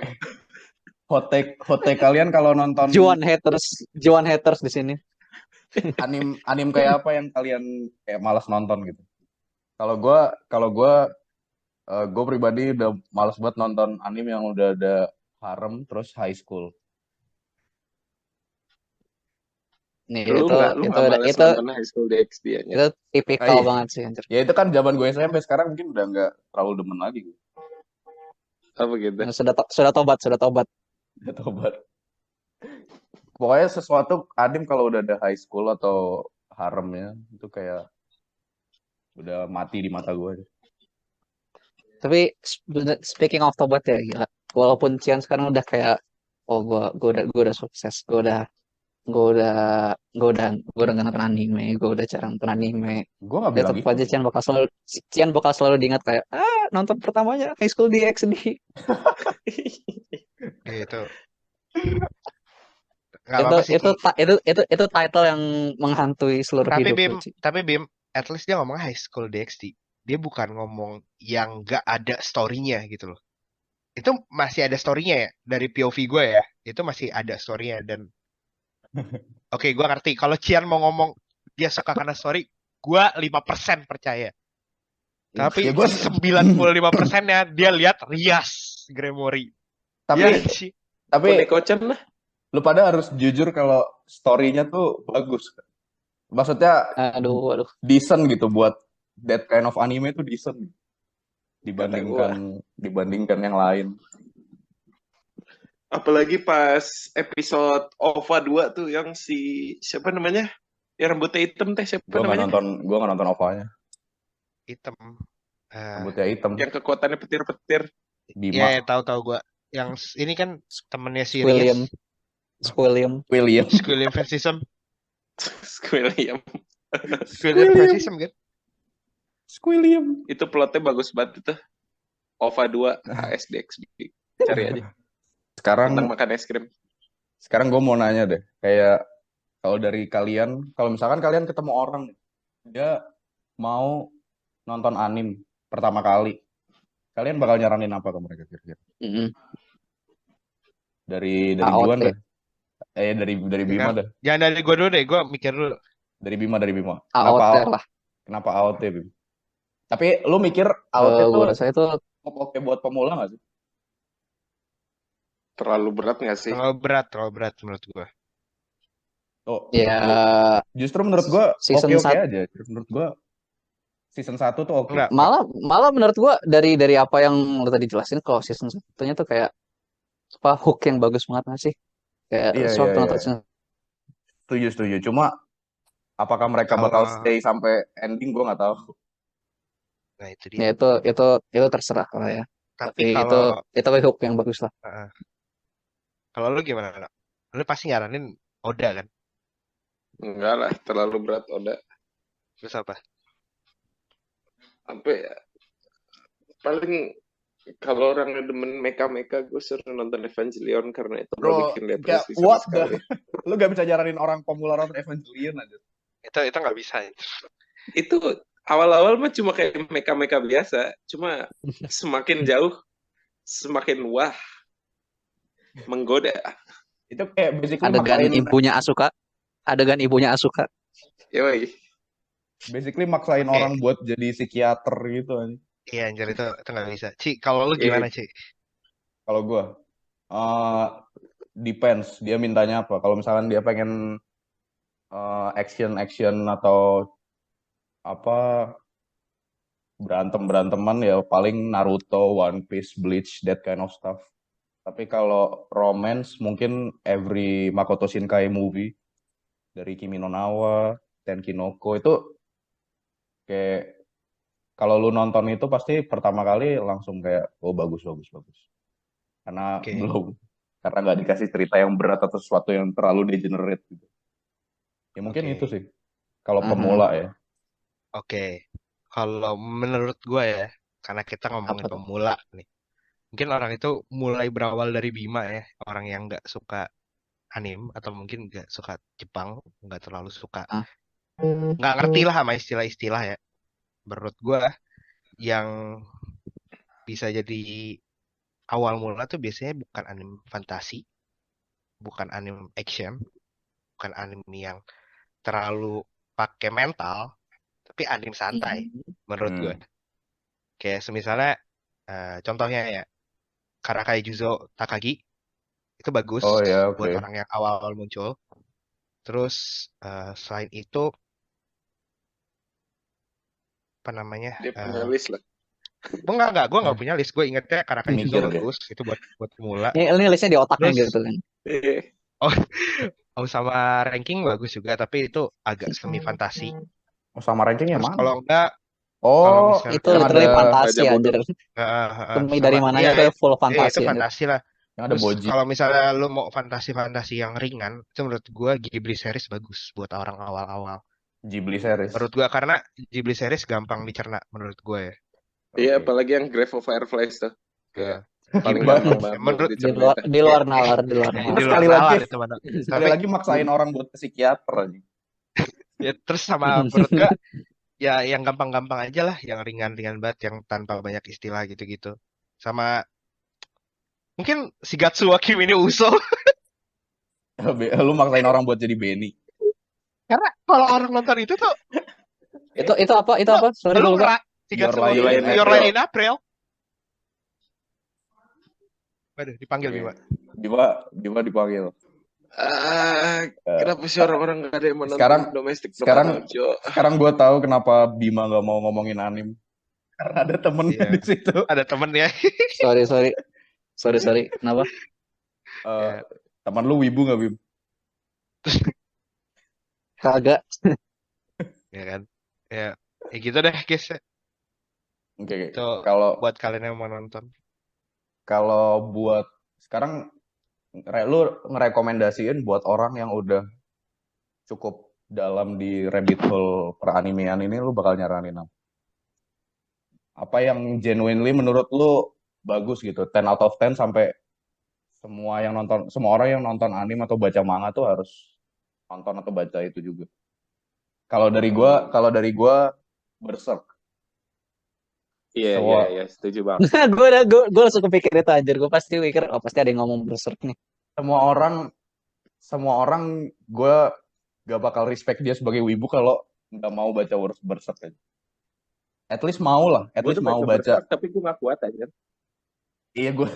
Hot take kalian kalau nonton
Juan haters di sini.
anim kayak apa yang kalian kayak malas nonton gitu? Kalau gue pribadi udah malas banget nonton anime yang udah ada harem terus high school.
Nih,
Lu nggak malas nonton High School DxD aja.
itu tipikal banget sih anjir.
Ya itu kan zaman gue SMP, sekarang mungkin udah nggak terlalu demen lagi gue.
Apa gitu?
Sudah tobat.
Udah tobat. Pokoknya sesuatu anim kalau udah ada high school atau haremnya itu kayak udah mati di mata gue.
Tapi speaking of tobat ya gila. Walaupun Cian sekarang udah kayak oh gua udah sukses, gua udah nggak nonton anime, gua udah jarang nonton anime.
Gue nggak
Ya
bilang
tetap
gitu.
aja Cian bakal selalu diingat kayak nonton pertamanya High School DxD.
Itu nggak
Itu
apa-apa sih
itu
Ki.
ta- itu title yang menghantui seluruh
Tapi
hidup
Bim,
lu, Ci.
at least dia ngomong High School DxD. Dia bukan ngomong yang nggak ada story-nya gitu loh. Itu masih ada story-nya ya dari POV gue ya. Itu masih ada story-nya dan oke, gue ngerti. Kalau Cian mau ngomong dia suka karena story, gue 5% percaya. Tapi
Ya gue
95%-nya dia lihat Rias Gremory.
tapi
Iya sih.
tapi
Boneko-chan lah.
lu pada harus jujur kalau story-nya tuh bagus. Maksudnya
Aduh.
decent gitu buat that kind of anime tuh decent
Kata gua.
dibandingkan yang lain.
Apalagi pas episode OVA 2 tuh yang siapa namanya? Yang rambutnya hitam teh siapa
Gue nggak
namanya?
nonton OVA-nya.
Hitam.
Rambutnya hitam.
Yang kekuatannya petir-petir.
Bima.
Ya, tahu-tahu gue. Yang ini kan temennya si
Squilliam.
Rias.
Squilliam.
William.
Squilliam Fascism.
William.
Squilliam Fascism kan?
Squilliam.
Itu plotnya bagus banget itu. OVA 2 HSDXD. Cari aja. Tentang
Sekarang
makan es krim.
sekarang gue mau nanya deh, kayak kalau dari kalian, kalau misalkan kalian ketemu orang dia mau nonton anime pertama kali, kalian bakal nyaranin apa ke mereka kira-kira?
Mm-mm.
Dari
AOT.
Juan deh. Dari Bima deh.
Jangan dari gue dulu deh, gue mikir dulu.
Dari Bima.
AOT lah.
Kenapa AOT, Bim? Tapi lu mikir AOT tuh
Gue rasa itu
oke buat pemula nggak sih?
Terlalu berat nggak sih?
Terlalu berat menurut gue.
Oh,
ya
justru menurut gue
season
oke
satu.
aja. Menurut gue season 1 tuh oke.
Enggak.
Malah menurut gua dari apa yang lo tadi jelasin kalau season satunya tuh kayak apa hook yang bagus banget nggak sih? Kayak
Iya,
sewaktu
iya.
nonton season
Setuju. Cuma apakah mereka bakal stay sampai ending gue nggak tahu.
Nah itu
ya
dia.
itu terserah lah ya.
Tapi
itu hook yang bagus lah.
Kalau lu gimana? Lu pasti nyaranin Oda kan?
Enggak lah, terlalu berat Oda.
Terus apa?
Apa ya? Paling kalau orang demen meka-meka, gue suruh nonton Evangelion karena itu
Bro,
gak bikin depresi
kayak
sama
what
sekali.
Lu gak bisa nyaranin orang pemula nonton Evangelion aja.
Itu nggak bisa.
Itu awal-awal mah cuma kayak meka-meka biasa. Cuma semakin jauh, semakin wah. Menggoda.
Itu kayak basically
Adegan ibunya Asuka.
Yoi.
Basically maksain orang buat jadi psikiater gitu aja.
Iya anjir itu nggak bisa. Ci, kalau lu gimana Ci?
Kalau gue depends dia mintanya apa. Kalau misalkan dia pengen action atau apa beranteman ya paling Naruto, One Piece, Bleach, that kind of stuff. Tapi kalau romance mungkin every Makoto Shinkai movie dari Kimi no Nawa, Tenkinoko itu kayak kalau lu nonton itu pasti pertama kali langsung kayak oh bagus. Karena karena nggak dikasih cerita yang berat atau sesuatu yang terlalu degenerate gitu. Ya mungkin itu sih kalau pemula ya.
Oke. Kalau menurut gue ya, karena kita ngomongin pemula nih. Mungkin orang itu mulai berawal dari Bima ya, orang yang nggak suka anime atau mungkin nggak suka Jepang, nggak terlalu suka, nggak ngerti lah sama istilah-istilah ya. Menurut gue yang bisa jadi awal mula tuh biasanya bukan anime fantasi, bukan anime action, bukan anime yang terlalu pakai mental, tapi anime santai menurut gue. Kayak misalnya contohnya ya Karakai Juzo Takagi itu bagus buat orang yang awal muncul. Terus selain itu apa namanya?
Dia punya list lah.
Enggak, gue nggak punya list. Gue ingetnya Karakai Juzo bagus, itu buat pemula.
Ini listnya di otaknya gitu kan.
Sama ranking bagus juga, tapi itu agak semi fantasi.
Sama rankingnya
Terus
mana?
kalau enggak Kalau
Oh,
misalnya
Itu
yang
literally
ada
fantasi
Raja
anjir.
Bodoh.
Demi
sama
dari mananya
iya
tuh full
itu
fantasi anjir.
fantasi lah.
yang ada
Terus
Boji.
kalau misalnya lu mau fantasi-fantasi yang ringan, itu menurut gua Ghibli series bagus buat orang awal-awal.
Ghibli series.
Menurut gua karena Ghibli series gampang dicerna menurut gua ya.
Iya,
Oke.
apalagi yang Grave of Fireflies tuh. Kayak
Eh,
paling
Gimana?
gampang banget buat
menurut
dicerna itu.
Di luar
ya,
nalar, di luar
di
nalar.
luar
Sekali
nalar
lagi,
itu mana.
sekali
Tapi
lagi maksain orang buat ke psikiater aja.
ya, terus sama menurut gua ya yang gampang-gampang aja lah, yang ringan-ringan banget, yang tanpa banyak istilah gitu-gitu. Sama mungkin Shigatsu wa Kimi no Uso.
Lu maksain orang buat jadi Benny.
Karena kalau orang nonton itu tuh
Itu apa? Itu
lu
apa? Sorry
lu
gue lupa.
ngerak Shigatsu wa
Your
Kimi
Lie
in
in
Your
April.
Lie in April. Waduh, dipanggil
Oke.
Bima.
Bima dipanggil.
Ah,
Eh,
kenapa sih orang-orang gak ada yang menonton
sekarang
domestik
sekarang
Nojo?
sekarang gue tahu kenapa Bima gak mau ngomongin anim. Karena ada temennya
Iya.
di situ.
Ada temennya.
Sorry. Kenapa?
Eh,
Ya,
teman lu wibu gak, Bim?
Kagak.
ya kan. Ya, ya gitu deh guys.
Oke.
Itu
Kalau
buat kalian yang mau nonton.
kalau buat sekarang lu ngerekomendasiin buat orang yang udah cukup dalam di rabbit hole peranimean ini, lu bakal nyaranin apa? Apa yang genuinely menurut lu bagus gitu, 10 out of 10 sampai semua orang yang nonton anime atau baca manga tuh harus nonton atau baca itu juga. Kalau dari gua Berserk.
Iya,
Semua
setuju banget.
Gue langsung kepikir itu anjir. Gue pasti mikir, oh pasti ada yang ngomong berserk nih.
semua orang gue gak bakal respect dia sebagai wibu kalau nggak mau baca Berserk aja. At least mau lah, at
Gue
least
udah
mau
baca
baca.
Berserk, tapi gue gak kuat aja.
Iya, gue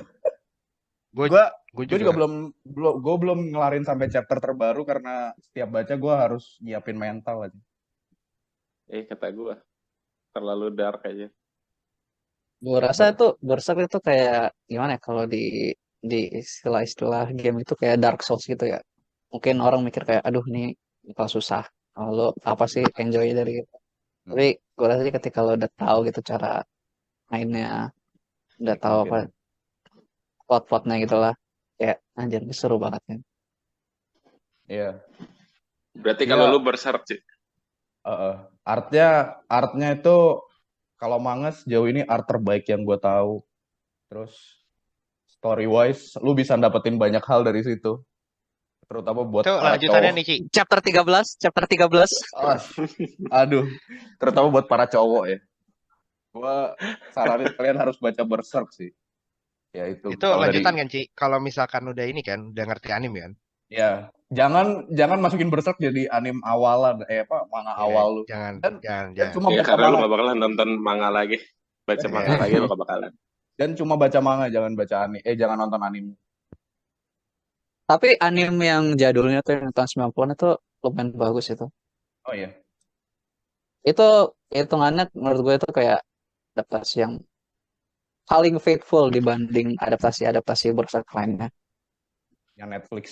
Gue
gue
gue
gue
juga
juga belum ngelarin sampai chapter terbaru karena setiap baca gue harus nyiapin mental aja.
Kata gue terlalu dark aja.
Gue rasa itu berserk itu kayak gimana ya kalau di istilah-istilah game itu kayak Dark Souls gitu ya. Mungkin orang mikir kayak, aduh nih bakal susah. Lo apa sih enjoy dari itu? Tapi gue rasa sih ketika lo udah tahu gitu cara mainnya, udah tahu apa
Nikmatin.
plot-plotnya gitu lah, kayak anjir ini seru banget kan.
Iya.
Berarti
Iya.
kalau lu Berserk sih.
Artnya itu kalau manga sejauh ini art terbaik yang gue tahu. Terus story wise lu bisa dapetin banyak hal dari situ. Terutama buat
itu
para
lanjutannya
cowok.
nih Ci.
Chapter 13.
Aduh, terutama buat para cowok ya. Gua saranin kalian harus baca Berserk sih. Ya itu
Itu
kalau
lanjutan kan Ci. Kalau misalkan udah ini kan, udah ngerti anime kan.
ya jangan masukin Berserk jadi anime awalan manga
Ya,
awal lu.
jangan
Dan
Ya,
cuma baca
karena lu
manga
gak bakalan nonton manga lagi. Baca
Iya.
manga lagi lu gak bakalan.
dan cuma baca manga, jangan nonton anime.
Tapi anime yang jadulnya tuh yang tahun 90-an itu lumayan bagus itu.
Oh iya.
Itu hitungannya menurut gue itu kayak adaptasi yang paling faithful dibanding adaptasi Berserk lainnya.
Yang Netflix.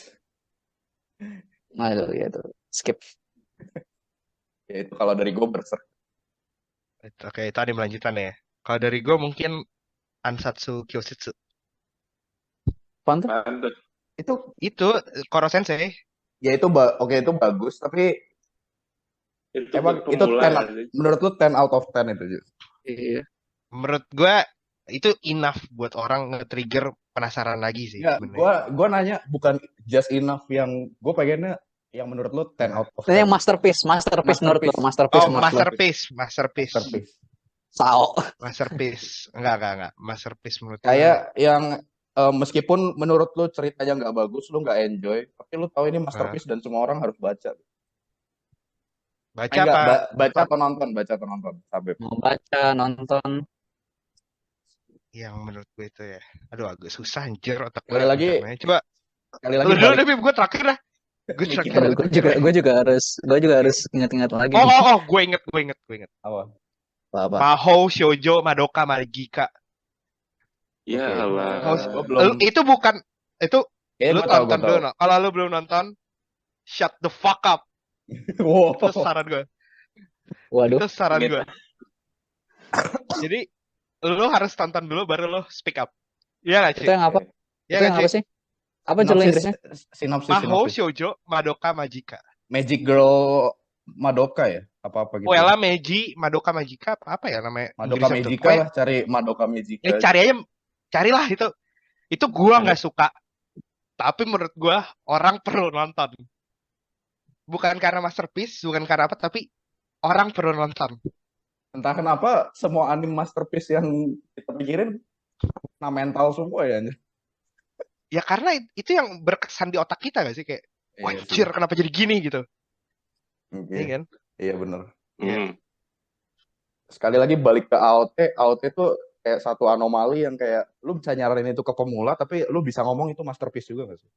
Nah itu ya itu skip.
Ya itu kalau dari gue Berserk.
Oke, itu anime lanjutan ya. Kalau dari gue mungkin Ansatsu Kyoshitsu.
Apaan tuh?
Pantes.
Itu Koro Sensei.
Ya itu oke itu bagus tapi
Itu
emang
buat
itu
pemula
10
sih.
menurut lu 10 out of 10 itu Ju?
Iya.
Menurut gue itu enough buat orang nge-trigger penasaran lagi sih
Ya,
sebenarnya.
gua nanya bukan just enough yang gue pengennya yang menurut lu 10 out of 10.
Ini yang masterpiece menurut lo, masterpiece
Oh,
menurut lo.
masterpiece.
Sao.
Masterpiece. Enggak. Masterpiece menurut gue.
Kayak yang meskipun menurut lu ceritanya nggak bagus, lu nggak enjoy, tapi lu tahu ini masterpiece dan semua orang harus baca.
Baca
Enggak,
apa?
baca atau nonton, sampai.
Mau baca, nonton.
Yang menurut gue itu ya. Aduh, agak susah anjir otak gue.
Sekali lagi,
Coba.
sekali lagi
Lu dulu
balik.
deh, Bim. Gue terakhir dah.
Gue juga harus ingat-ingat lagi.
Oh, gue inget.
Apa?
Mahou, Shoujo, Madoka, Magika.
Ya
Oke.
Allah.
Gua belum.
Itu bukan itu lu
Gua tahu.
tonton dulu. No. Kalau lu belum nonton, shut the fuck up.
Wow.
Itu saran gue.
Waduh.
Itu saran
Ingat.
gue. Jadi lu harus tonton dulu baru lu speak up. Iya gak
Itu
sih?
yang apa?
Iya
Itu
gak
yang
sih?
apa sih? Apa judul
Sinopsis,
Inggrisnya?
Mahou
sinopsis.
Shoujo Madoka Magica.
Magic Girl Madoka ya? Apa-apa gitu ya?
Uela Meiji Madoka Magica apa ya namanya
Madoka
Inggrisnya tuh?
Magica
Pokoknya
lah, cari Madoka Magica aja.
cari aja, carilah itu. Itu gua
Ada.
nggak suka, tapi menurut gua orang perlu nonton. Bukan karena masterpiece, bukan karena apa, tapi orang perlu nonton.
Entah kenapa semua anime masterpiece yang kita pikirin nah mental semua ya. Anjir.
Ya karena itu yang berkesan di otak kita gak sih kayak,
Iya sih.
anjir kenapa jadi gini gitu.
Oke.
Iya kan?
Iya bener.
Hmm.
Sekali lagi balik ke AOT itu kayak satu anomali yang kayak lu bisa nyaranin itu ke pemula tapi lu bisa ngomong itu masterpiece juga gak sih?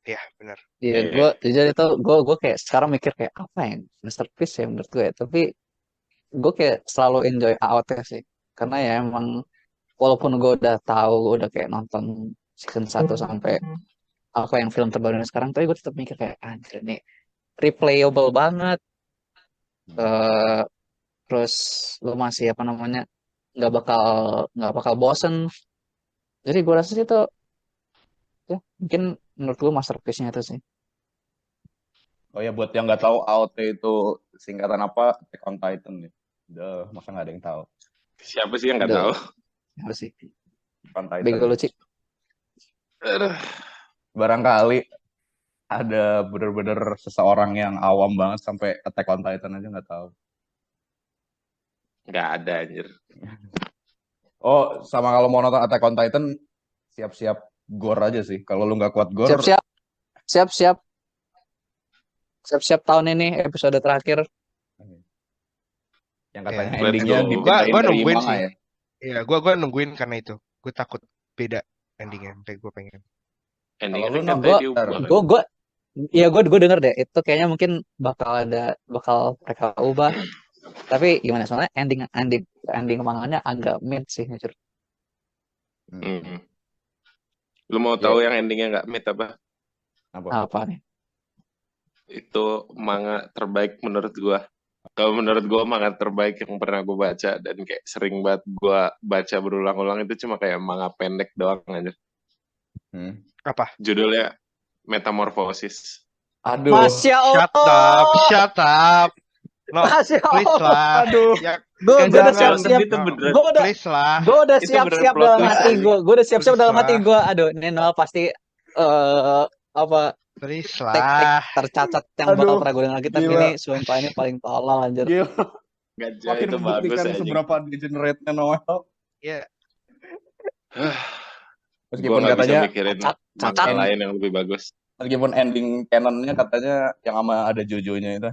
Iya benar.
Iya,
Iya.
gue jujur itu gue kayak sekarang mikir kayak apa yang masterpiece ya menurut gue. Tapi gue kayak selalu enjoy AOT sih, karena ya emang walaupun gue udah tahu, gue udah kayak nonton season 1 sampai apa yang film terbarunya sekarang, tapi gue tetap mikir kayak anjir ini replayable banget. eh Terus lu masih apa namanya nggak bakal nggak bakal bosen. Jadi gue rasa sih itu ya mungkin menurut gue masterpiece-nya itu sih.
Oh ya buat yang nggak tahu AOT itu singkatan apa? Attack on Titan ya. Udah, masa nggak ada yang tahu.
Siapa sih yang nggak
Udah.
tahu?
Apa sih?
Attack on Titan.
Bego lucu.
Aduh.
Barangkali ada bener-bener seseorang yang awam banget sampai Attack on Titan aja nggak tahu.
Nggak ada anjir.
Oh, sama kalau mau nonton Attack on Titan, siap-siap gore aja sih. Kalau lu nggak kuat gore,
Siap-siap, siap-siap, siap-siap tahun ini episode terakhir.
yang katanya
Ya,
endingnya
let's go.
dipindahin
Gua
dari
nungguin
manga
sih.
ya.
Iya, gua nungguin karena itu. Gue takut beda endingnya, sampai gue pengen.
Endingnya
Kalau lu
kan
nonton,
katanya
Gue
diubah kan.
gue iya gue denger deh itu kayaknya mungkin bakal mereka ubah. Tapi gimana soalnya ending ending ending manganya agak mid sih jujur.
Hmm. Lu mau tahu yang endingnya nggak mid apa?
Apa?
Apa nih?
Itu manga terbaik menurut gua. Kalau menurut gua manga terbaik yang pernah gua baca dan kayak sering banget gua baca berulang-ulang itu cuma kayak manga pendek doang aja.
Apa?
Judulnya Metamorphosis.
Aduh.
Masya Allah.
Shut up. No,
Masya
please
Allah.
lah.
Aduh.
Ya,
Gue udah
jangan.
siap-siap.
Itu beneran.
Gue udah
please lah.
Gue udah
Itu
siap-siap
beneran plot
dalam
twist,
hati
anjing.
gue. Gue udah siap-siap
Please
dalam hati
lah.
gue. Aduh, ini Noel pasti apa
Please
tek-tek
lah.
tercatat yang bakal
Aduh,
pernah gue dengar kita.
gila.
Ini sumpah ini paling tolol anjir.
Gila.
Gajah
Makin
itu bagus
membuktikan
aja.
seberapa degenerate-nya Noel.
Ya,
Gue
Meskipun
nggak bisa
katanya,
mikirin
cacat.
manga lain yang lebih bagus.
meskipun ending canonnya katanya yang sama ada Jojo-nya itu.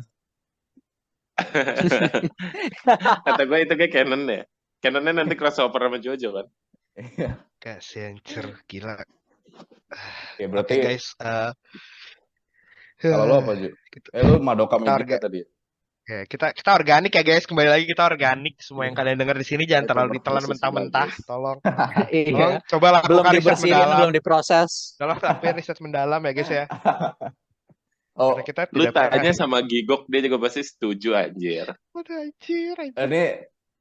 Kata gue itu kayak canon ya. Canonnya nanti crossover sama Jojo kan.
gak anjir gila.
Ya
Oke
berarti
guys,
kalau lo apa Ju? Lu Madoka
Kita
Magica tadi ya?
ya, kita organik ya guys, kembali lagi kita organik. Semua yang kalian dengar di sini jangan terlalu ditelan
Metamorphosis
mentah-mentah,
bagus.
tolong.
Iya.
Tolong coba
Belum
lakukan riset
dibersihin,
mendalam.
belum diproses.
Tolong lakukan riset mendalam ya guys ya.
Oh,
Karena kita
Lu
tidak pernah.
tanya sama Gigok, dia juga pasti setuju anjir.
Waduh, anjir.
ini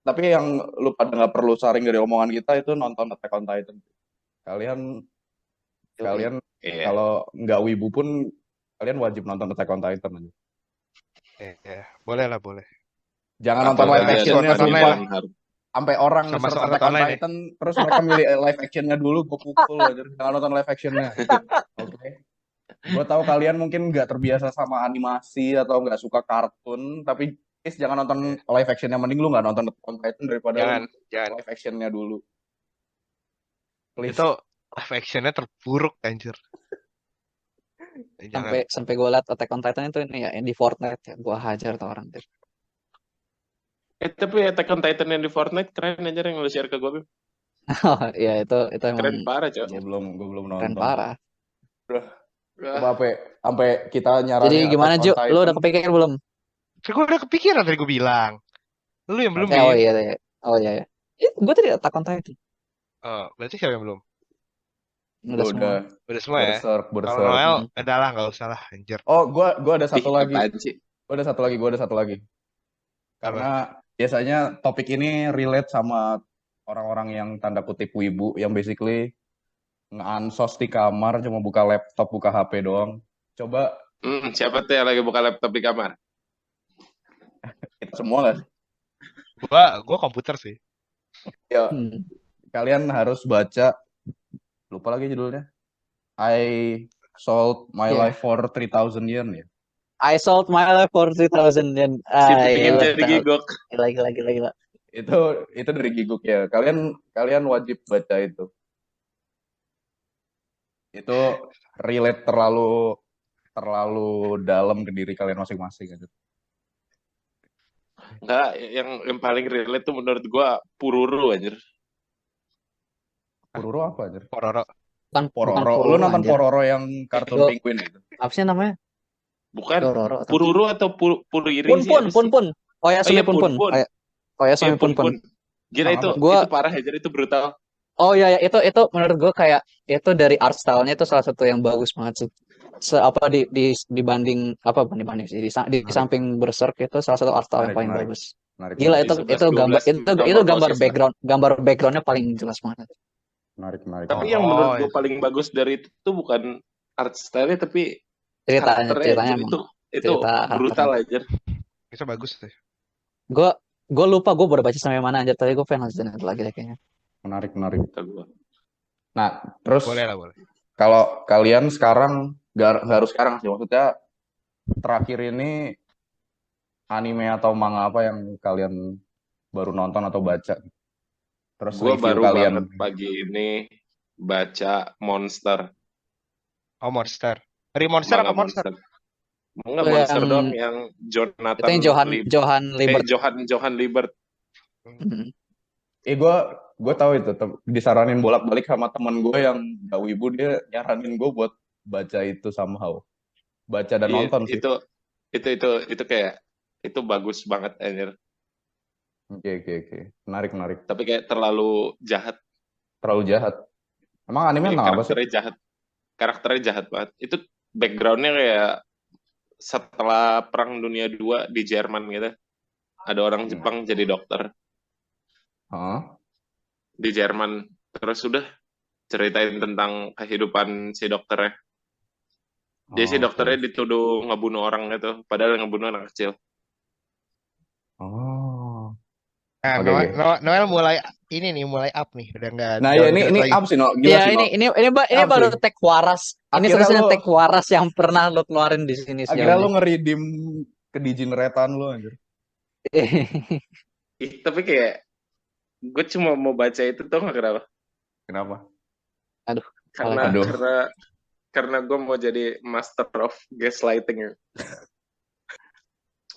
tapi yang lu pada nggak perlu saring dari omongan kita itu nonton Attack on Titan. Kalian
Iya.
kalau nggak wibu pun kalian wajib nonton Attack on Titan aja.
Ya, boleh lah, boleh.
Jangan nonton live
Apalagi ada
actionnya
Sword Art
sumpah.
Online.
Sampai orang
Sama
nge-search
Sword Art
Attack on
Online ya?
Titan terus mereka milih live actionnya dulu, gue pukul aja. Jangan nonton live actionnya. Oke. Gue tahu kalian mungkin nggak terbiasa sama animasi atau nggak suka kartun, tapi please jangan nonton live actionnya. Mending lu nggak nonton Attack on Titan daripada
Jangan,
lu
jangan.
live actionnya dulu. Please.
Itu live actionnya terburuk anjir. Jangan.
Sampai gue liat Attack on Titan itu ini ya yang di Fortnite ya. Gue hajar tuh orang tuh.
Tapi Attack on Titan yang di Fortnite keren aja yang lu share ke gue.
Oh iya itu emang
Keren parah, Cok.
Ya gue belum nonton.
keren parah.
Coba sampai kita nyaranin
Jadi gimana
Attack on
Ju?
Titan.
Lu udah kepikiran belum?
Gue udah kepikiran tadi gue bilang. Lu yang belum,
Oh
Bin.
iya, iya. Oh iya, iya. Gue tadi Attack on Titan.
Oh, berarti siapa yang belum?
Udah semua.
Udah semua ya?
Berserk.
Kalau Noel, udah lah, nggak usah lah, anjir.
Oh, gue ada satu lagi.
Apaan sih?
Gue ada satu lagi. Karena biasanya topik ini relate sama orang-orang yang tanda kutip wibu yang basically nge-unsos di kamar cuma buka laptop, buka HP doang. Coba
Siapa tuh yang lagi buka laptop di kamar?
kita semua nggak sih?
Gua komputer sih.
Ya,
Hmm.
kalian harus baca, lupa lagi judulnya. I sold my
Ya.
life for 3,000 yen ya.
I sold my life for 3,000 yen.
Si
Ah,
pingin
iya,
jadi gigok.
gila.
Itu dari Giguk ya. Kalian wajib baca itu. Itu relate terlalu dalam ke diri kalian masing-masing gitu.
Enggak, yang paling relate tuh menurut gua Pururu anjir.
Pororo apa aja?
Pororo.
Bukan
Pororo. Lu
Pororo,
nonton
anjir.
Pororo yang kartun
Yo,
penguin itu?
apa sih namanya?
Bukan
Dororo atau
Pururu atau Puriri
Pun
sih
Pun
apa
Pun
sih?
Pun. Oh ya,
Oh
Sumi
iya
Pun Pun.
Pun.
Oh ya,
Iya
Sumi Pun Pun.
Pun. Gila
Tentang apa?
Gua
itu parah aja itu brutal.
Oh ya, itu menurut gue kayak itu dari art style-nya itu salah satu yang bagus banget sih. Apa dibanding apa bukan dibanding sih di
Menarik,
samping Berserk itu salah satu art style yang
menarik,
paling
menarik,
bagus.
menarik,
Gila
menarik,
Di
itu
11
gambar
12
itu
metamorfosis lah.
gambar backgroundnya paling jelas banget.
menarik, menarik,
Tapi
menarik.
yang menurut
Oh,
gue
ya.
paling bagus dari itu tuh bukan art style-nya tapi karakternya
Ceritanya
anjir.
emang
Itu
cerita
brutal
karakternya.
aja.
Itu bagus sih.
Gue gue lupa gue baru baca sampai mana aja tapi gue pengen lanjutin itu lagi deh kayaknya.
Menarik, menarik.
Kata gua.
Nah, terus
Boleh lah, boleh.
kalau kalian sekarang, nggak harus sekarang sih, maksudnya terakhir ini anime atau manga apa yang kalian baru nonton atau baca? Terus
Gue
review
baru
kalian.
banget pagi ini baca Monster,
Oh, Monster. Dari Monster
manga
apa Monster?
Monster. Enggak
Itu
Monster
yang
dong yang
itu
Jonathan
yang Johan Liebert.
Johan Liebert.
Hmm.
Gue tahu itu disaranin bolak-balik sama teman gue yang gak wibu, dia nyaranin gue buat baca itu somehow. Baca dan
Iya,
nonton sih.
itu kayak itu bagus banget anjir.
Oke. Menarik, menarik.
Tapi kayak terlalu jahat.
Terlalu jahat. Emang anime
Kayak
tentang apa sih?
karakternya jahat banget. Itu backgroundnya kayak setelah Perang Dunia II di Jerman gitu. Ada orang Jepang jadi dokter
Hah?
di Jerman. Terus udah ceritain tentang kehidupan si dokternya. Jadi si
Oh,
dokternya
oke.
dituduh ngebunuh orang gitu, padahal yang ngebunuh anak kecil.
Oh.
Nah,
Oke.
Noel mulai mulai up nih. Udah nggak
Nah, ya
downgrade
ini
lagi.
up sih, no. Gila
Iya,
sih, no.
ini
Up
baru
sih.
tag waras. Ini
Akhirnya
sebenarnya
lo
tag waras yang pernah lo keluarin di sini sejauh
akhirnya lo
ini.
ngeridim kedigeneretan lo anjir.
Tapi kayak gue cuma mau baca itu tuh nggak kenapa?
Kenapa?
Aduh,
Karena
apalagi.
Aduh.
karena gue mau jadi master of gaslighting.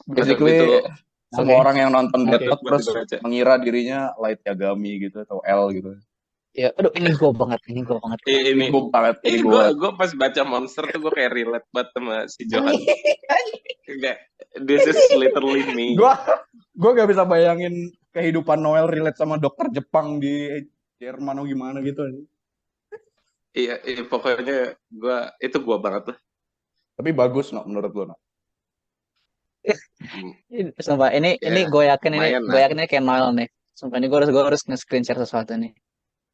Basically
Itu
semua
Oke.
orang yang nonton Death
Oke.
Note
buat
terus
dibaca.
mengira dirinya Light Yagami gitu atau L gitu.
Ya, aduh ini gue banget.
Ini
Gue banget, ini gue.
gue pas baca Monster tuh gue kayak relate banget sama si Johan. Kayak this is literally me.
gue gak bisa bayangin kehidupan Noel relate sama dokter Jepang di Jerman atau gimana gitu.
Iya, pokoknya itu gue banget lah.
Tapi bagus, no, menurut gue, no.
Sumpah ini
Ya,
gue yakin
lumayan
gue
lah.
yakin ini kayak Noel nih. Sumpah ini gue harus nge-screen share sesuatu nih.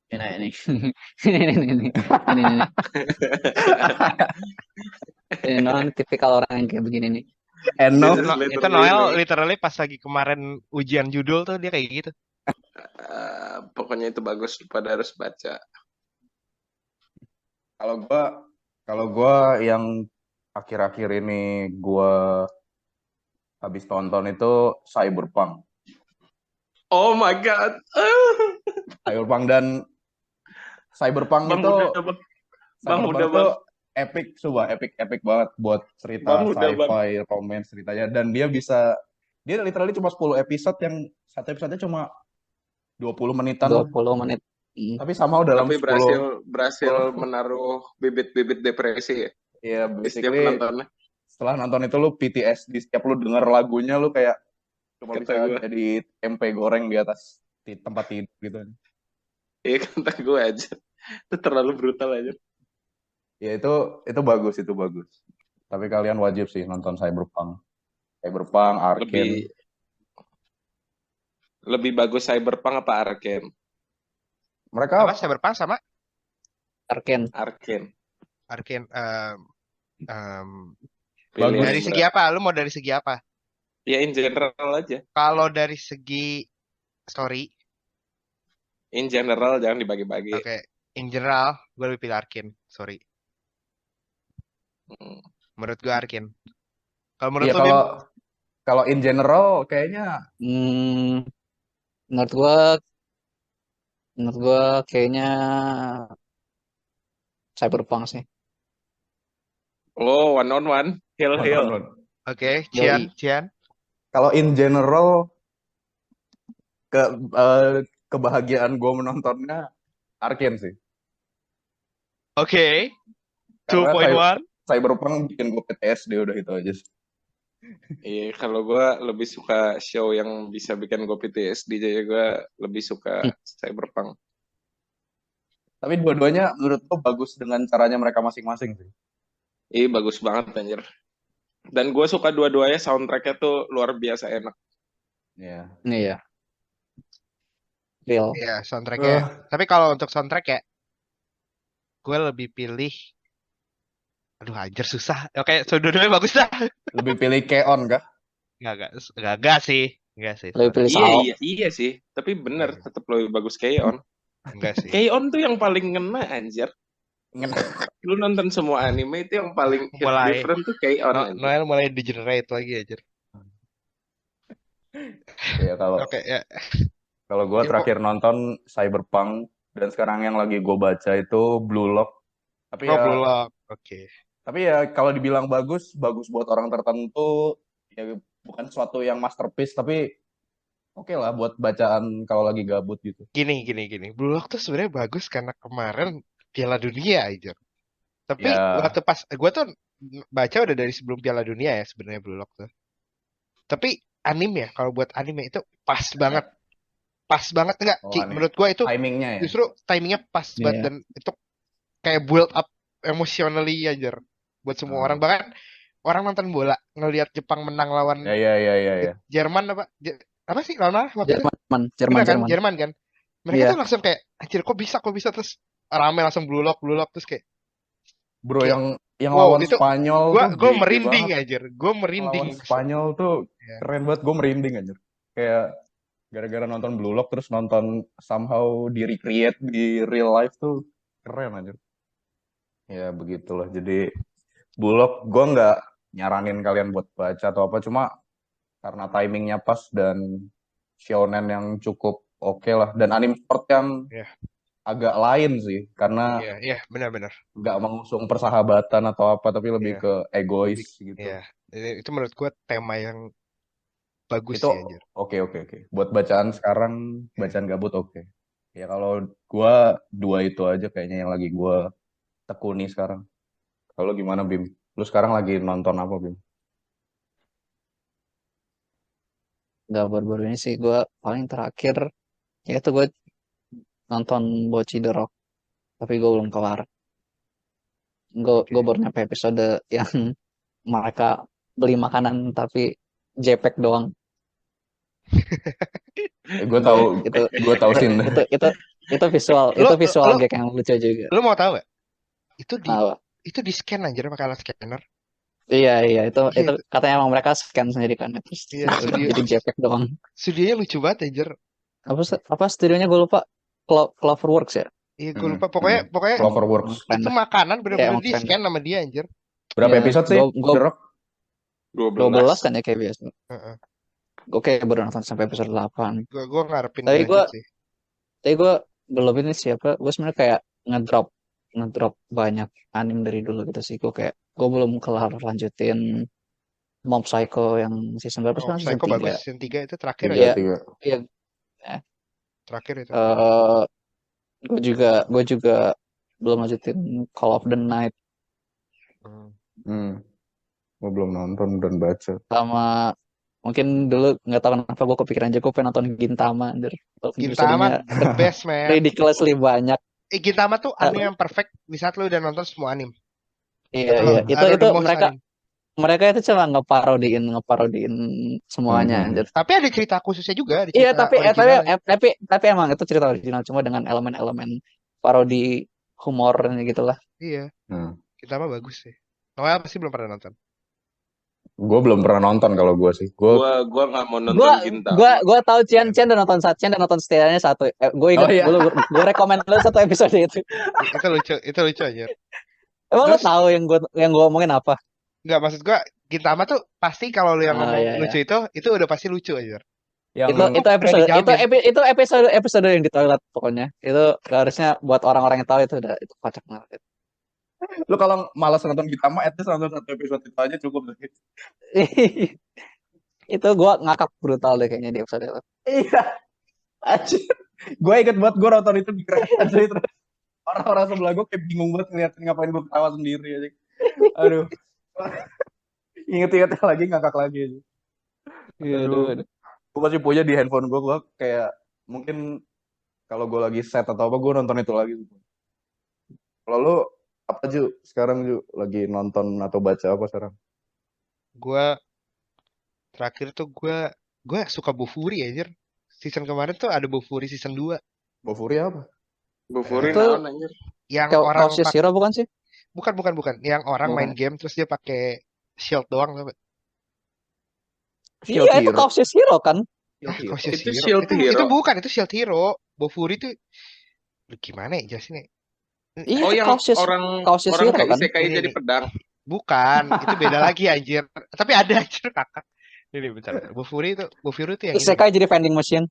Ini. Ini Noel tipikal orang yang kayak begini nih.
And no,
This is
Itu
literally
Noel
me.
literally pas lagi kemarin ujian judul tuh dia kayak gitu.
Pokoknya itu bagus, pada harus baca.
kalau gue yang akhir-akhir ini gue habis tonton itu Cyberpunk.
Oh my god.
Cyberpunk dan Cyberpunk
Bang
itu
udah bang. Bang
Cyberpunk
udah
itu
bang.
epic, coba epic banget buat cerita
Bang udah bang.
sci-fi romance ceritanya, dan dia literally cuma 10 episode yang satu episodenya cuma 20 menitan lah.
20 menit.
Tapi somehow dalam
Tapi
10
berhasil menaruh bibit-bibit depresi ya
ya
di setiap
basically
penontonnya.
setelah nonton itu lu PTSD, setiap lu denger lagunya lu kayak cuma
Kata
bisa
gue.
jadi tempe goreng di atas tempat tidur gitu.
Iya kata gue aja. Itu terlalu brutal aja.
Ya itu bagus. Tapi kalian wajib sih nonton Cyberpunk,
Lebih
Arcane.
Lebih bagus Cyberpunk apa Arcane?
Mereka
Apa Cyberpunk sama
Arcane.
Arcane.
Arcane em,
Pilih
bagus.
dari
yang
segi
berat.
apa? Lu mau dari segi apa?
Ya in general aja.
Kalau dari segi story,
In general jangan dibagi-bagi.
oke, in general, gue lebih pilih Arcane. Sorry,
Hmm.
menurut gue Arcane. Kalau menurut
Iya
lu, Bim?
kalau in general kayaknya
Hmm, menurut gua kayaknya Cyberpunk sih.
Oh, one on one. Hill.
Oke,
Yoi.
Cian.
kalau in general ke kebahagiaan gue menontonnya Arcane sih.
Oke,
Karena
2.1.
Cyberpunk bikin gue PTSD udah itu aja sih.
Iya, kalau gue lebih suka show yang bisa bikin gue PTSD, jadi gue lebih suka Cyberpunk.
Tapi dua-duanya menurut gue bagus dengan caranya mereka masing-masing sih.
Iya, bagus banget anjir. Dan gue suka dua-duanya, soundtracknya tuh luar biasa enak.
Iya.
Iya, real.
Iya, soundtracknya. Tapi kalau untuk soundtrack ya, gue lebih pilih. Aduh, anjir susah. Oke, so dua-duanya bagus dah.
Lebih pilih Keon kah?
Enggak sih. Enggak sih,
Lebih
sorry.
pilih
Iya,
Sao.
iya sih. Tapi bener,
Iya.
tetap lebih bagus K-On.
Enggak sih.
K-On tuh yang paling ngena anjir. Lu nonton semua anime itu yang paling hit
Mulai.
different tuh K-On anjir.
Noel mulai degenerate lagi anjir.
Ya kalau
Oke, ya.
gue
Ya,
terakhir nonton Cyberpunk dan sekarang yang lagi gue baca itu Blue Lock. Tapi
Oh,
ya
Blue Lock. Oke.
kalau dibilang bagus buat orang tertentu. Ya bukan suatu yang masterpiece tapi oke lah buat bacaan kalau lagi gabut gitu.
Gini. Blue Lock tuh sebenarnya bagus karena kemarin Piala Dunia aja. Tapi
Ya,
waktu pas gue tuh baca udah dari sebelum Piala Dunia ya sebenarnya Blue Lock tuh. Tapi anime ya, kalau buat anime itu pas banget. Pas banget enggak?
oh,
Ki,
aneh.
menurut gue itu
Timingnya ya.
justru timingnya pas banget
Iya.
dan itu kayak build up emotionally aja buat semua orang. Bahkan orang nonton bola ngelihat Jepang menang lawan
Ya.
Jerman apa sih lawan apa waktu itu?
Jerman.
Bener kan? Jerman kan? Mereka
Iya.
tuh langsung kayak anjir kok bisa terus rame langsung blue lock terus kayak
Bro,
Kayak,
yang
wow,
lawan
itu
Spanyol
gue
tuh GG
merinding
banget.
anjir. Gue merinding.
Lawan Spanyol tuh
Ya.
keren banget, gue merinding anjir. Kayak gara-gara nonton Blue Lock terus nonton somehow di recreate di real life tuh keren anjir. Ya begitulah. Jadi Blue Lock gue nggak nyaranin kalian buat baca atau apa, cuma karena timingnya pas dan shonen yang cukup oke lah. Dan anime sport yang
Ya.
agak lain sih, karena
Iya, benar.
nggak mengusung persahabatan atau apa, tapi lebih
Iya.
ke egois gitu.
Iya. Itu menurut gue tema yang bagus
Itu
sih anjir.
oke. Buat bacaan sekarang, bacaan gabut oke. Ya kalau gua dua itu aja kayaknya yang lagi gua tekuni sekarang. Kalau gimana Bim? Lu sekarang lagi nonton apa Bim?
Nggak baru-baru ini sih gue paling terakhir ya itu gue nonton Bocchi the Rock, tapi gue belum kelar. Gue baru nyampe episode yang mereka beli makanan tapi JPEG doang.
Gue tahu sih.
Itu visual gag yang lucu juga.
Lu mau tahu gak?
Apa?
Itu di scan anjir pakai alat scanner.
Iya itu katanya emang mereka scan sendiri kan, terus
Iya,
udah jadi JPEG doang.
Studionya lucu banget anjir.
Apa studionya gue lupa. Cloverworks ya.
Iya, gue lupa. Pokoknya
Cloverworks.
itu makanan bener-bener
emang
di
keren
scan sama dia anjir.
Berapa
Iya,
episode sih?
The Rock? 12 kan ya kayak biasa. Gue kayak baru nonton sampai episode 8.
Gue ngarepin
Tapi
lanjut sih.
Tapi gue belum ini siapa. Gue sebenarnya kayak ngedrop banyak anime dari dulu gitu sih. Gue belum kelar lanjutin Mob Psycho yang season berapa sekarang? Season
Psycho
3.
bagus, season 3 itu terakhir
Iya.
Iya.
Terakhir itu.
Gue juga belum lanjutin Call of the Night.
Gue belum nonton dan baca.
Sama mungkin dulu nggak tahu kenapa gue kepikiran aja gue pengen nonton Gintama.
Gintama the best man.
Ridiculously banyak.
Gintama tuh anime yang perfect di saat lu udah nonton semua anime.
Iya. Itu mereka mereka itu cuma ngeparodiin semuanya
Hmm.
anjir.
Tapi ada cerita khususnya juga, ada
Iya,
cerita
tapi
originalnya.
tapi emang itu cerita original cuma dengan elemen-elemen parodi humornya gitu lah.
Iya,
Hmm.
kita mah bagus sih. Noel pasti belum pernah nonton.
Gue belum pernah nonton kalau gue sih. Gue
Gua nggak mau
Gua
nonton
gua
Gintama.
gua tahu Cian
Ya,
Cian dan nonton Cian dan nonton setidaknya satu. Gue
oh
ingat
iya.
gue rekomend lu satu episode itu.
itu lucu aja.
Emang lu
Terus
tahu yang gua omongin apa?
nggak, maksud gua Gintama tuh pasti kalau lu yang
Oh
ngomong
iya ya.
lucu itu udah pasti lucu aja.
Yang
Itu
Gua berani
episode
jamin.
itu episode yang di toilet pokoknya. Itu harusnya buat orang-orang yang tahu itu udah itu kocak banget.
lu kalau malas nonton Gintama, at least nonton satu episode itu aja cukup sih.
Itu gua ngakak brutal deh kayaknya di episode itu.
Iya, anjir. Gue inget banget gue nonton itu di kereta sih, terus orang-orang sebelah gue kayak bingung banget ngeliatin ngapain gue ketawa sendiri aja. Aduh, inget-inget lagi ngakak lagi aja.
Iya,
Aduh,
aduh.
gue masih punya di handphone gue kayak mungkin kalau gue lagi set atau apa gue nonton itu lagi. Kalau lu apa Ju? Sekarang Ju lagi nonton atau baca apa sekarang?
Gua terakhir tuh gua suka Bofuri aja. Season kemarin tuh ada Bofuri season 2.
Bofuri apa?
Bufuri
Itu
naon anjir.
Yang orang
Cautious Hero bukan sih?
bukan. Yang orang main
Bukan.
game terus dia pakai shield doang, tau gak?
Shield
Iya, itu
Hero.
Cautious Hero kan?
Shield Hero.
Cautious
Itu
Hero.
Shield
Itu
Hero.
bukan, itu Shield Hero. Bofuri tuh gimana ya jelasinnya?
Iya,
Oh,
itu
yang
Cautious
orang
Hero
kayak
kan?
isekai
Ini
jadi
nih.
pedang.
Bukan, itu beda lagi anjir. Tapi ada anjir kakak. Ini bentar. Bofuri tuh yang ini.
Isekai jadi vending machine.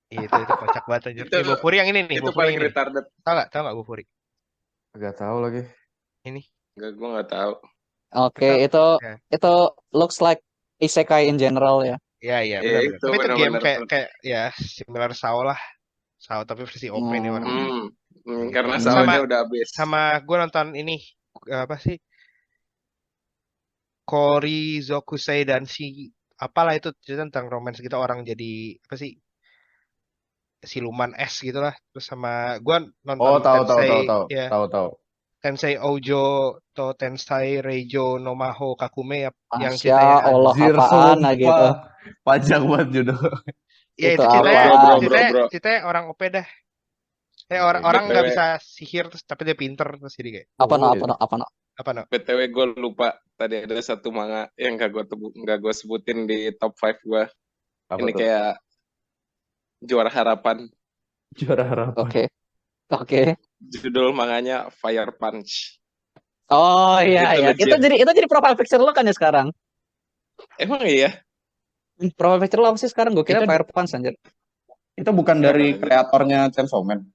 Itu kocak banget anjir.
Itu
Nih Bofuri yang ini nih,
itu
Bofuri
paling
yang ini.
retarded.
Tahu gak Bofuri?
Gak tahu lagi.
Ini.
Enggak, gue nggak tahu.
Oke,
Itu ya.
itu looks like isekai in general ya.
Ya,
Ya
benar-benar.
itu
Tapi itu game
benar-benar.
kayak ya similar SAO lah. SAO tapi versi OP nih orang. Gitu.
Karena
Hmm.
soalnya udah habis.
Sama gue nonton ini apa sih? Kori Zokusei dan si apalah itu cerita tentang romance gitu, orang jadi apa sih? Siluman es gitu lah. Terus sama gue nonton
Oh, tahu
ya Tensei Oujo to Tensai Reijo no Maho Kakume ya, yang
Masya
ceritanya
Allah,
Anjir,
apaan lah gitu.
sumpah. Panjang banget judul.
ya
Itu
itu
apaan?
Bro.
ceritanya orang OP dah. Orang nggak
BTW,
bisa sihir terus tapi dia pinter terus jadi kayak
Apa no?
apa no?
BTW gue lupa tadi ada satu manga yang nggak gue sebutin di top 5 gue.
Apa
Ini
tuh?
kayak Juara Harapan.
Juara Harapan.
Oke.
Judul manganya Fire Punch.
Oh iya
Itu
ya.
legit.
Itu jadi profile picture lo kan ya sekarang?
Emang iya?
Profile picture lo apa sih sekarang? Gue kira
Itu-
Fire Punch anjir.
Itu bukan dari kreatornya Chainsaw Man.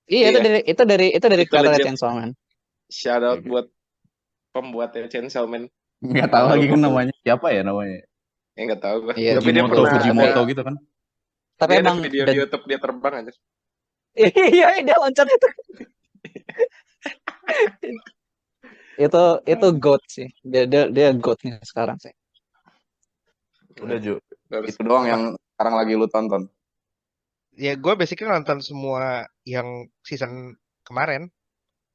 Iya,
Iya.
itu dari
Itu
kreator
legit.
Chainsaw Man.
Shout out
Oke.
buat pembuatnya Chainsaw Man.
Nggak tahu lagi kan namanya. Siapa ya namanya?
Nggak tahu gue.
Iya,
Tapi dia
Fujimoto,
pernah
Fujimoto
ada,
gitu kan.
Tapi
dia ada
emang
video di YouTube dia terbang aja.
iya dia loncat itu. itu GOAT sih. Dia GOAT-nya sekarang sih.
Udah Ju.
Terus
Itu doang
Apa?
yang sekarang lagi lu tonton.
Ya gue basically nonton semua yang season kemarin.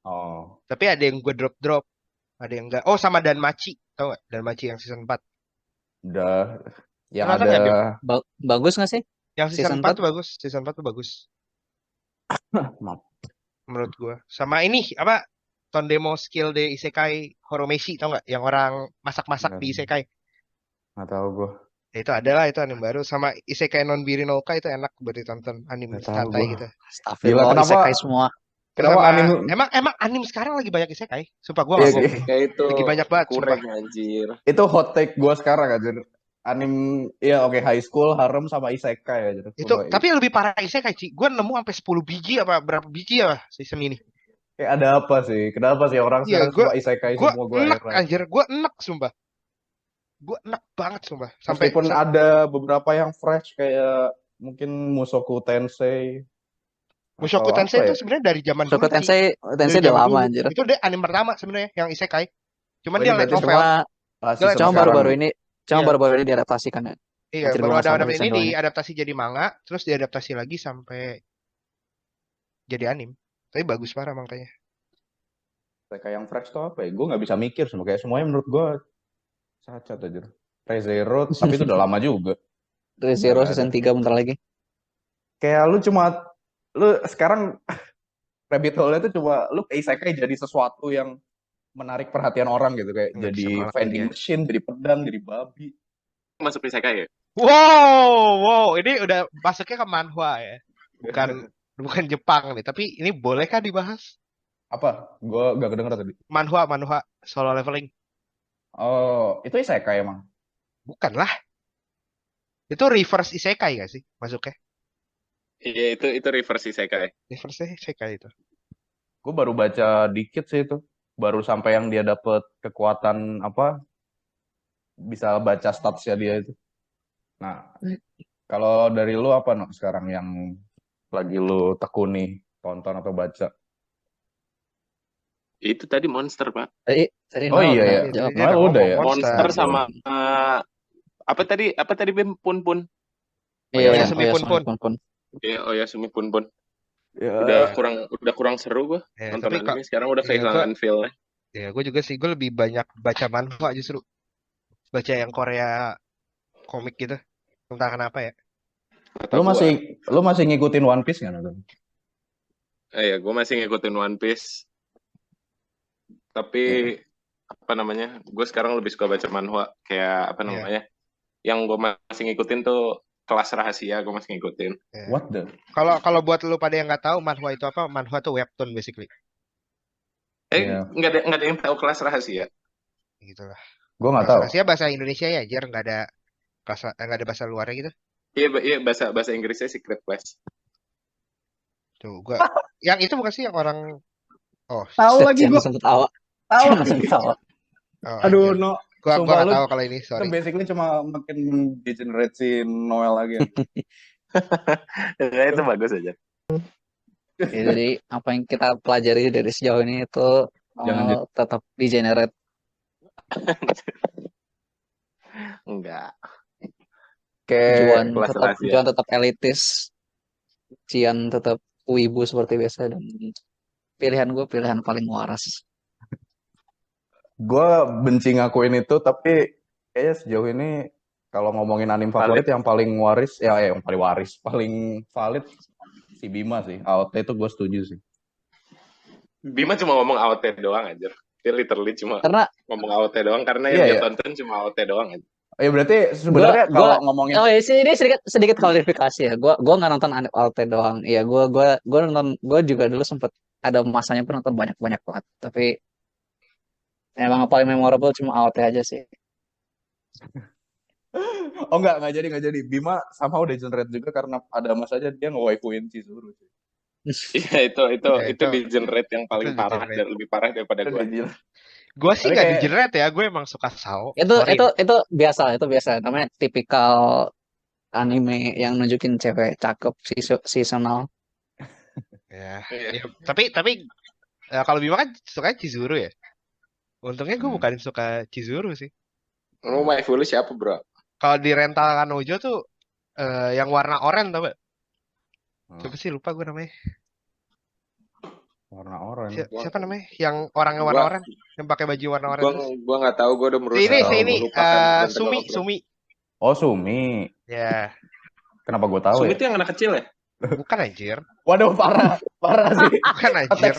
Oh.
Tapi ada yang gue drop. Ada yang enggak. Oh sama Danmachi. Tau gak? Danmachi yang season 4.
Udah. Yang
Nonton
ada
nggak, Bim?
Bagus nggak sih?
Yang season 4 tuh bagus. Season 4 tuh bagus.
Maaf.
Menurut gue. Sama ini. Apa? Tondemo Skill de Isekai Horomeshi. Tau gak? Yang orang masak-masak di Isekai.
Nggak tahu gue.
Ya, itu adalah itu anime baru. Sama Isekai non Biri no Uka itu enak buat ditonton. Anime
Nggak tahu
santai
gua.
gitu.
Astagfirullah,
Gila, kenapa-
isekai semua.
Kenapa
Sama-
anime?
Emang anime sekarang lagi banyak Isekai. Sumpah gue
Iya,
gak bohong.
iya.
kayak itu
Lagi banyak banget,
kurang anjir.
Itu hot take gue sekarang aja. Anime, ya oke, high school, harem sama isekai aja.
Itu tapi lebih parah Isekai, Ci. Gue nemu sampai 10 biji apa berapa biji ya season ini.
Kayak ada apa sih? Kenapa sih orang
Iya,
sekarang suka isekai
Gue
semua gue
enak
heran.
anjir, gue enak sumpah. Gue enak banget sumpah. Sampai
Meskipun ada beberapa yang fresh kayak mungkin Mushoku Tensei.
Mushoku
atau
Tensei
apa
itu
ya?
sebenarnya dari zaman
Mushoku
dulu, Ci.
Tensei
Dari
udah
zaman
lama
dulu.
anjir.
Itu dia anime pertama sebenarnya yang Isekai. Cuman
Oh,
dia
ini
light
berarti
novel.
season
Cuma
sekarang.
baru-baru ini
Iya.
baru-baru ini diadaptasikan ya.
Iya,
Anjir,
baru
gua
ada
nggak
adaptasi
sabar
ini
season 2-nya.
diadaptasi jadi manga, terus diadaptasi lagi sampai jadi anime. Tapi bagus parah makanya.
Kayak yang fresh tuh apa ya? Gue nggak bisa mikir semua. Kayak semuanya menurut gue Cacat aja. ReZero, tapi itu udah lama juga. Udah
ReZero
nggak ada.
season 3 bentar lagi.
Kayak lu sekarang rabbit hole-nya tuh cuma lu isekai jadi sesuatu yang menarik perhatian orang gitu, kayak
Nggak bisa
jadi
nolak
vending
dunia.
machine, jadi pedang, jadi babi.
Masuk isekai ya?
Wow, ini udah masuknya ke manhwa ya, bukan Jepang nih. Tapi ini boleh kan dibahas?
Apa? Gue gak kedenger tadi.
Manhwa solo leveling,
Oh, itu isekai emang.
bukan lah? Itu reverse isekai gak sih masuknya?
Iya, itu reverse isekai.
Reverse isekai itu.
Gue baru baca dikit sih itu. Baru sampai yang dia dapet kekuatan apa? Bisa baca statsnya dia itu. Nah, kalau dari lu apa no sekarang yang lagi lu tekuni, tonton atau baca?
Itu tadi Monster, Pak.
Tadi
Oh
Noel
iya
udah
ya.
Iya,
jawab.
tadi dia
Noel
udah
udah
ngomong
ya.
Monster
Monster.
sama apa tadi Bim? Pun.
Iya,
Oyasumi
iya,
Pun.
pun.
Iya, Oyasumi Pun.
Ya,
Udah kurang seru gua
Ya,
nonton
tapi
anime. Sekarang udah
ya,
kehilangan feel-nya.
gue juga sih, gue lebih banyak baca manhwa justru, baca yang Korea komik gitu. Entah kenapa ya.
Kata
lu
gua.
masih ngikutin One Piece nggak nonton?
Iya, gue masih ngikutin One Piece. Tapi apa namanya? Gue sekarang lebih suka baca manhwa. Kayak apa
Iya.
namanya? Yang gue masih ngikutin tuh Kelas Rahasia. Gue masih ngikutin.
Ya.
What the?
Kalau buat lu pada yang nggak tahu manhwa itu apa, manhwa itu webtoon basically.
Iya.
Nggak ada yang tahu Kelas Rahasia.
Gitu lah.
Gue nggak
Kelas
tahu.
rahasia bahasa Indonesia ya, Jer, nggak ada bahasa luarnya gitu.
Iya, bahasa Inggrisnya Secret Class.
Tuh, yang itu bukan sih yang orang. Oh,
Tahu lagi
Jangan
gue.
sempet tawa.
Tahu
Jangan
lagi.
sempet tawa.
oh
Aduh,
anjir.
no.
Gua
Sumpah
nggak
lu
tahu kalau ini,
itu
sorry.
basically cuma makin degenerate si Noel lagi.
Ya, itu bagus aja.
Ya, jadi apa yang kita pelajari dari sejauh ini itu
Jangan
Noel tetap degenerate.
Enggak.
Juan
Kelas rahasia.
Juan tetap elitis. Cian tetap wibu seperti biasa, dan pilihan gue pilihan paling waras.
Gue benci ngakuin itu, tapi kayaknya sejauh ini kalau ngomongin anime favorit yang paling waris, yang paling waris, paling valid si Bima sih. AOT itu gue setuju sih.
Bima cuma ngomong AOT doang aja. Dia literally cuma
Karena
ngomong AOT doang karena yang dia tonton cuma AOT doang aja.
Ya berarti sebenarnya kalau ngomongin
ini sedikit klarifikasi ya. Gua nggak nonton anime AOT doang. Iya, gua nonton, gue juga dulu sempet ada masanya pun nonton banyak banget. Tapi emang paling memorable cuma AOT aja sih.
Oh enggak jadi. Bima sama udah generate juga karena ada masanya dia nge-waifuin Chizuru sih.
Iya, itu degenerate yang paling
itu
parah
degenerate.
dan lebih parah daripada gue.
Gue sih
Tapi
nggak
kayak-
degenerate ya, gue emang suka Sao.
Itu
Sorry.
itu biasa. Namanya tipikal anime yang nunjukin cewek cakep seasonal.
Ya.
Iya.
Ya, tapi kalau Bima kan suka Chizuru ya. Untungnya gue bukan suka Chizuru sih.
Lu waifu lu siapa, bro?
Kalau di rental Kanojo tuh yang warna oranye, tau gak? Siapa sih, lupa gue namanya.
Warna oranye.
Siapa namanya? Yang orangnya warna oranye, yang pakai baju warna oranye terus.
Gue nggak tahu, gue udah merusak.
Ini
melupakan
Sumi.
Oh, Sumi.
Ya,
Kenapa gue tahu
Sumi
ya?
itu yang anak kecil ya?
bukan anjir.
Waduh, parah sih.
Bukan anjir.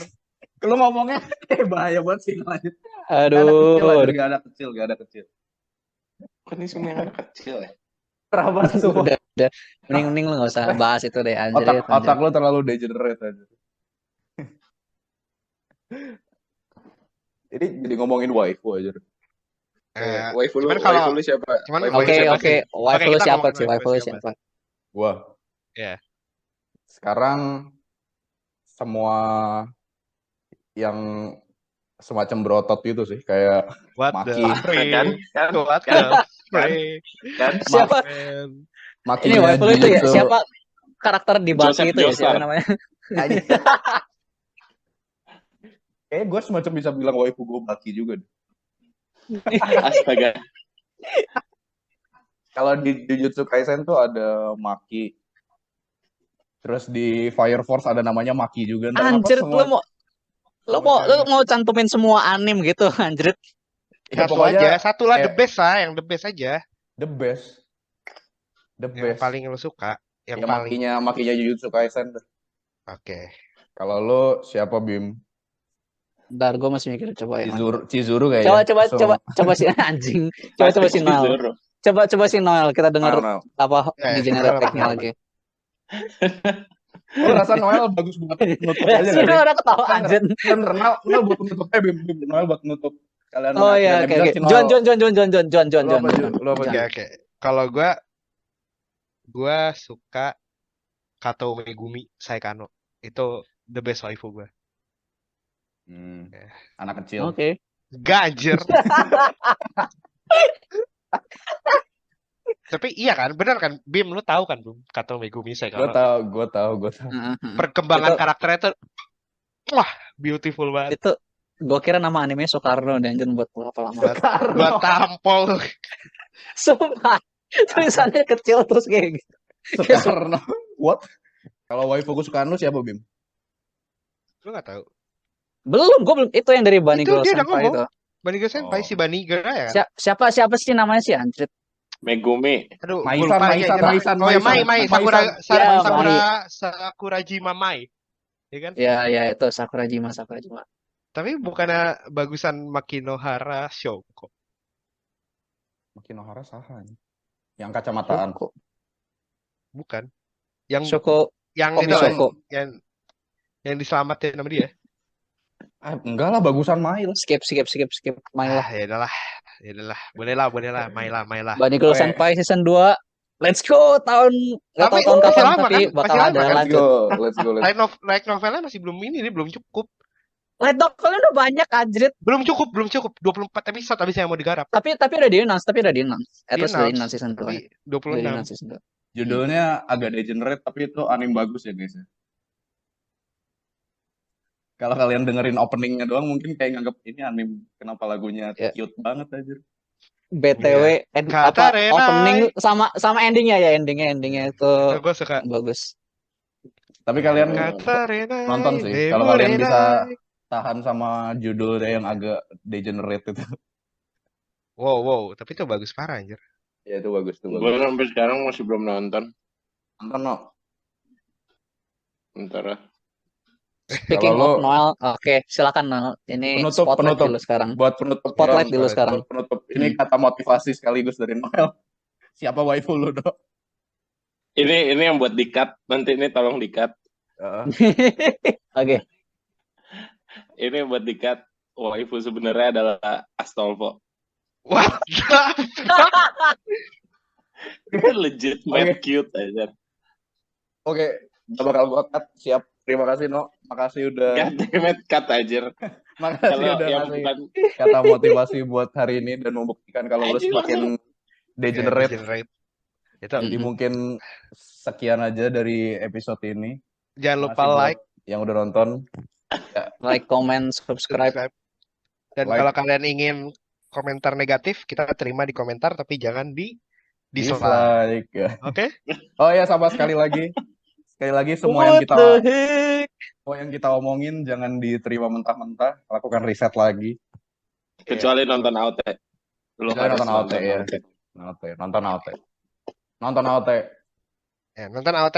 Lu ngomongnya bahaya banget sih. Lanjut.
Aduh,
Gak ada kecil.
Kan ini Sumi yang anak kecil ya?
Kenapa semua?
udah. Mending lu nggak usah bahas itu deh, anjir.
Otak lu terlalu degenerate aja. Jadi ngomongin waifu aja.
Waifu lu siapa?
Oke. Waifu lu
kita
siapa
ngomongin
sih? Waifu lu
siapa.
siapa?
Gua.
Ya.
Sekarang semua yang semacam berotot gitu sih, kayak
What
Maki.
the freak?
Kan?
What the freak?
Kan?
Siapa?
Maki
Ini waifu lu itu ya?
Jujutsu.
Siapa karakter di Baki
Joseph
itu ya? Siapa
Joestar.
namanya?
Kayaknya gue semacam bisa bilang waifu gue Baki juga deh.
Astaga.
Kalau di Jujutsu Kaisen tuh ada Maki. Terus di Fire Force ada namanya Maki juga. Entah kenapa
Anjir,
semua...
lu mau cantumin semua anime gitu, anjir.
Ya
Satu
pokoknya
aja, satu lah the
kayak
best lah, yang the best aja.
the best, the
Yang
best.
paling lu suka, yang
Ya
paling.
makinya Jujutsu Kaisen deh.
Oke.
Kalau lu siapa Bim?
Bentar, gue masih mikir coba yang mana.
Chizuru
Coba
kayaknya.
coba
Langsung.
coba si anjing.
Pasti
Coba si Noel.
Chizuru.
Coba si Noel, kita dengar
Noel.
apa di generate
Noel,
tag-nya
Noel.
lagi.
Lu rasa Noel bagus buat nutup aja
Si
gak sih?
Noel udah ketawa
Kan
anjing.
Noel buat nutup Bim, Noel buat nutup. Kalian
Oh iya,
mengakhirin
oke
episode
oke.
si
John
Noel. Lu apa Ju? Lu apa
Oke,
Ju?
oke. Kalau gua suka Kato Megumi Saikano. Itu the best waifu gua.
Anak kecil.
Oke.
Gak anjir. Tapi iya kan, benar kan? Bim, lu tahu kan, Bim? Kato Megumi
Gue
Saikano.
tahu.
Perkembangan
Itu-
karakternya tuh wah, beautiful banget.
Itu gue kira nama animenya Soekarno dan anjing buat apa lama.
Gua tampol.
Sumpah. Tulisannya kecil terus kayak gitu.
Soekarno. What? Kalau waifu kesukaan lu siapa Bim?
Lu gak tahu.
Belum, gue belum. Itu yang dari Bunny
Itu
Girl
dia udah
Senpai
ngomong.
itu.
Baniga Senpai,
Oh.
si Baniga ya kan?
Siapa sih namanya sih Anjrit?
Megumi.
Aduh,
Maisan,
gua lupa lagi,
Maisan,
anjir.
Maisan,
Oh ya,
Maisan.
Mai,
Maisan.
Ya,
Sakurajima Mai. Ya kan?
Ya itu Sakurajima.
Tapi bukannya bagusan Makinohara Shoko.
Makinohara saha nih? Yang kacamataan.
Shoko.
Bukan. Yang
Shoko.
yang
Komi
itu loh,
Shoko.
yang diselamatin sama dia.
Enggak lah, bagusan Mai lah.
Skip. Main lah.
Ya udahlah. Boleh lah. Mai lah.
Bunny Girl
Oke.
Senpai season 2. Let's go tahun nggak tahu
Tapi
tahun
masih
kapan
lama
tapi
kan?
bakal
Masih lama
ada
kan?
lanjut.
Let's go.
Light novelnya masih belum belum cukup.
Light novelnya udah banyak Anjrit.
Belum cukup. 24 episode habis yang mau digarap.
Tapi udah di-announce. At least udah
Di-announce,
di-announce season 2.
Tapi
Udah
26.
di-announce season 2.
Judulnya agak degenerate, tapi itu anime bagus ya guys ya. Kalau kalian dengerin openingnya doang mungkin kayak nganggep ini anime, kenapa lagunya
Ya.
cute banget aja.
BTW
Kata Renai.
opening sama endingnya ya endingnya itu
Itu gue suka.
bagus.
Tapi kalian
Kata Renai,
nonton sih,
Demu
kalau kalian
Renai.
bisa tahan sama judulnya yang agak degenerate itu.
Wow, tapi itu bagus parah anjir.
Ya itu bagus tuh.
Gue sampai sekarang masih belum nonton.
Nonton no.
Ntar lah.
Speaking
Kalau
of Noel, oke silakan Noel. Ini spotlight
penutup.
dulu sekarang.
Buat penutup
Spotlight
yang-
dulu sekarang.
buat penutup. Ini kata motivasi sekaligus dari Noel. Siapa waifu lu, Dok?
Ini yang buat di-cut. Nanti ini tolong di-cut.
Oke.
Ini buat di-cut. Waifu sebenarnya adalah Astolfo.
What the fuck?
Itu legit
Oke.
mad cute aja.
Oke, kita bakal gua cut. Siap. Terima kasih, No. Makasih udah
Goddammit, cut aja.
makasih
Kalau
udah
yang
ngasih
bukan
kata motivasi buat hari ini dan membuktikan kalau lu
Anjing,
semakin degenerate.
Degenerate. Itu
Jadi mungkin sekian aja dari episode ini.
jangan lupa
Makasih buat
like,
yang udah nonton.
Like, comment, subscribe.
Dan
Like.
kalau kalian ingin komentar negatif, kita terima di komentar, tapi jangan di dislike.
Dislike. Ya.
Oke?
Oh ya, sama sekali lagi semua yang kita omongin jangan diterima mentah-mentah, lakukan riset lagi.
kecuali nonton AOT. Lu
Kecuali
harus
nonton AOT, ya.
AOT.
Nonton AOT.
Ya, nonton AOT.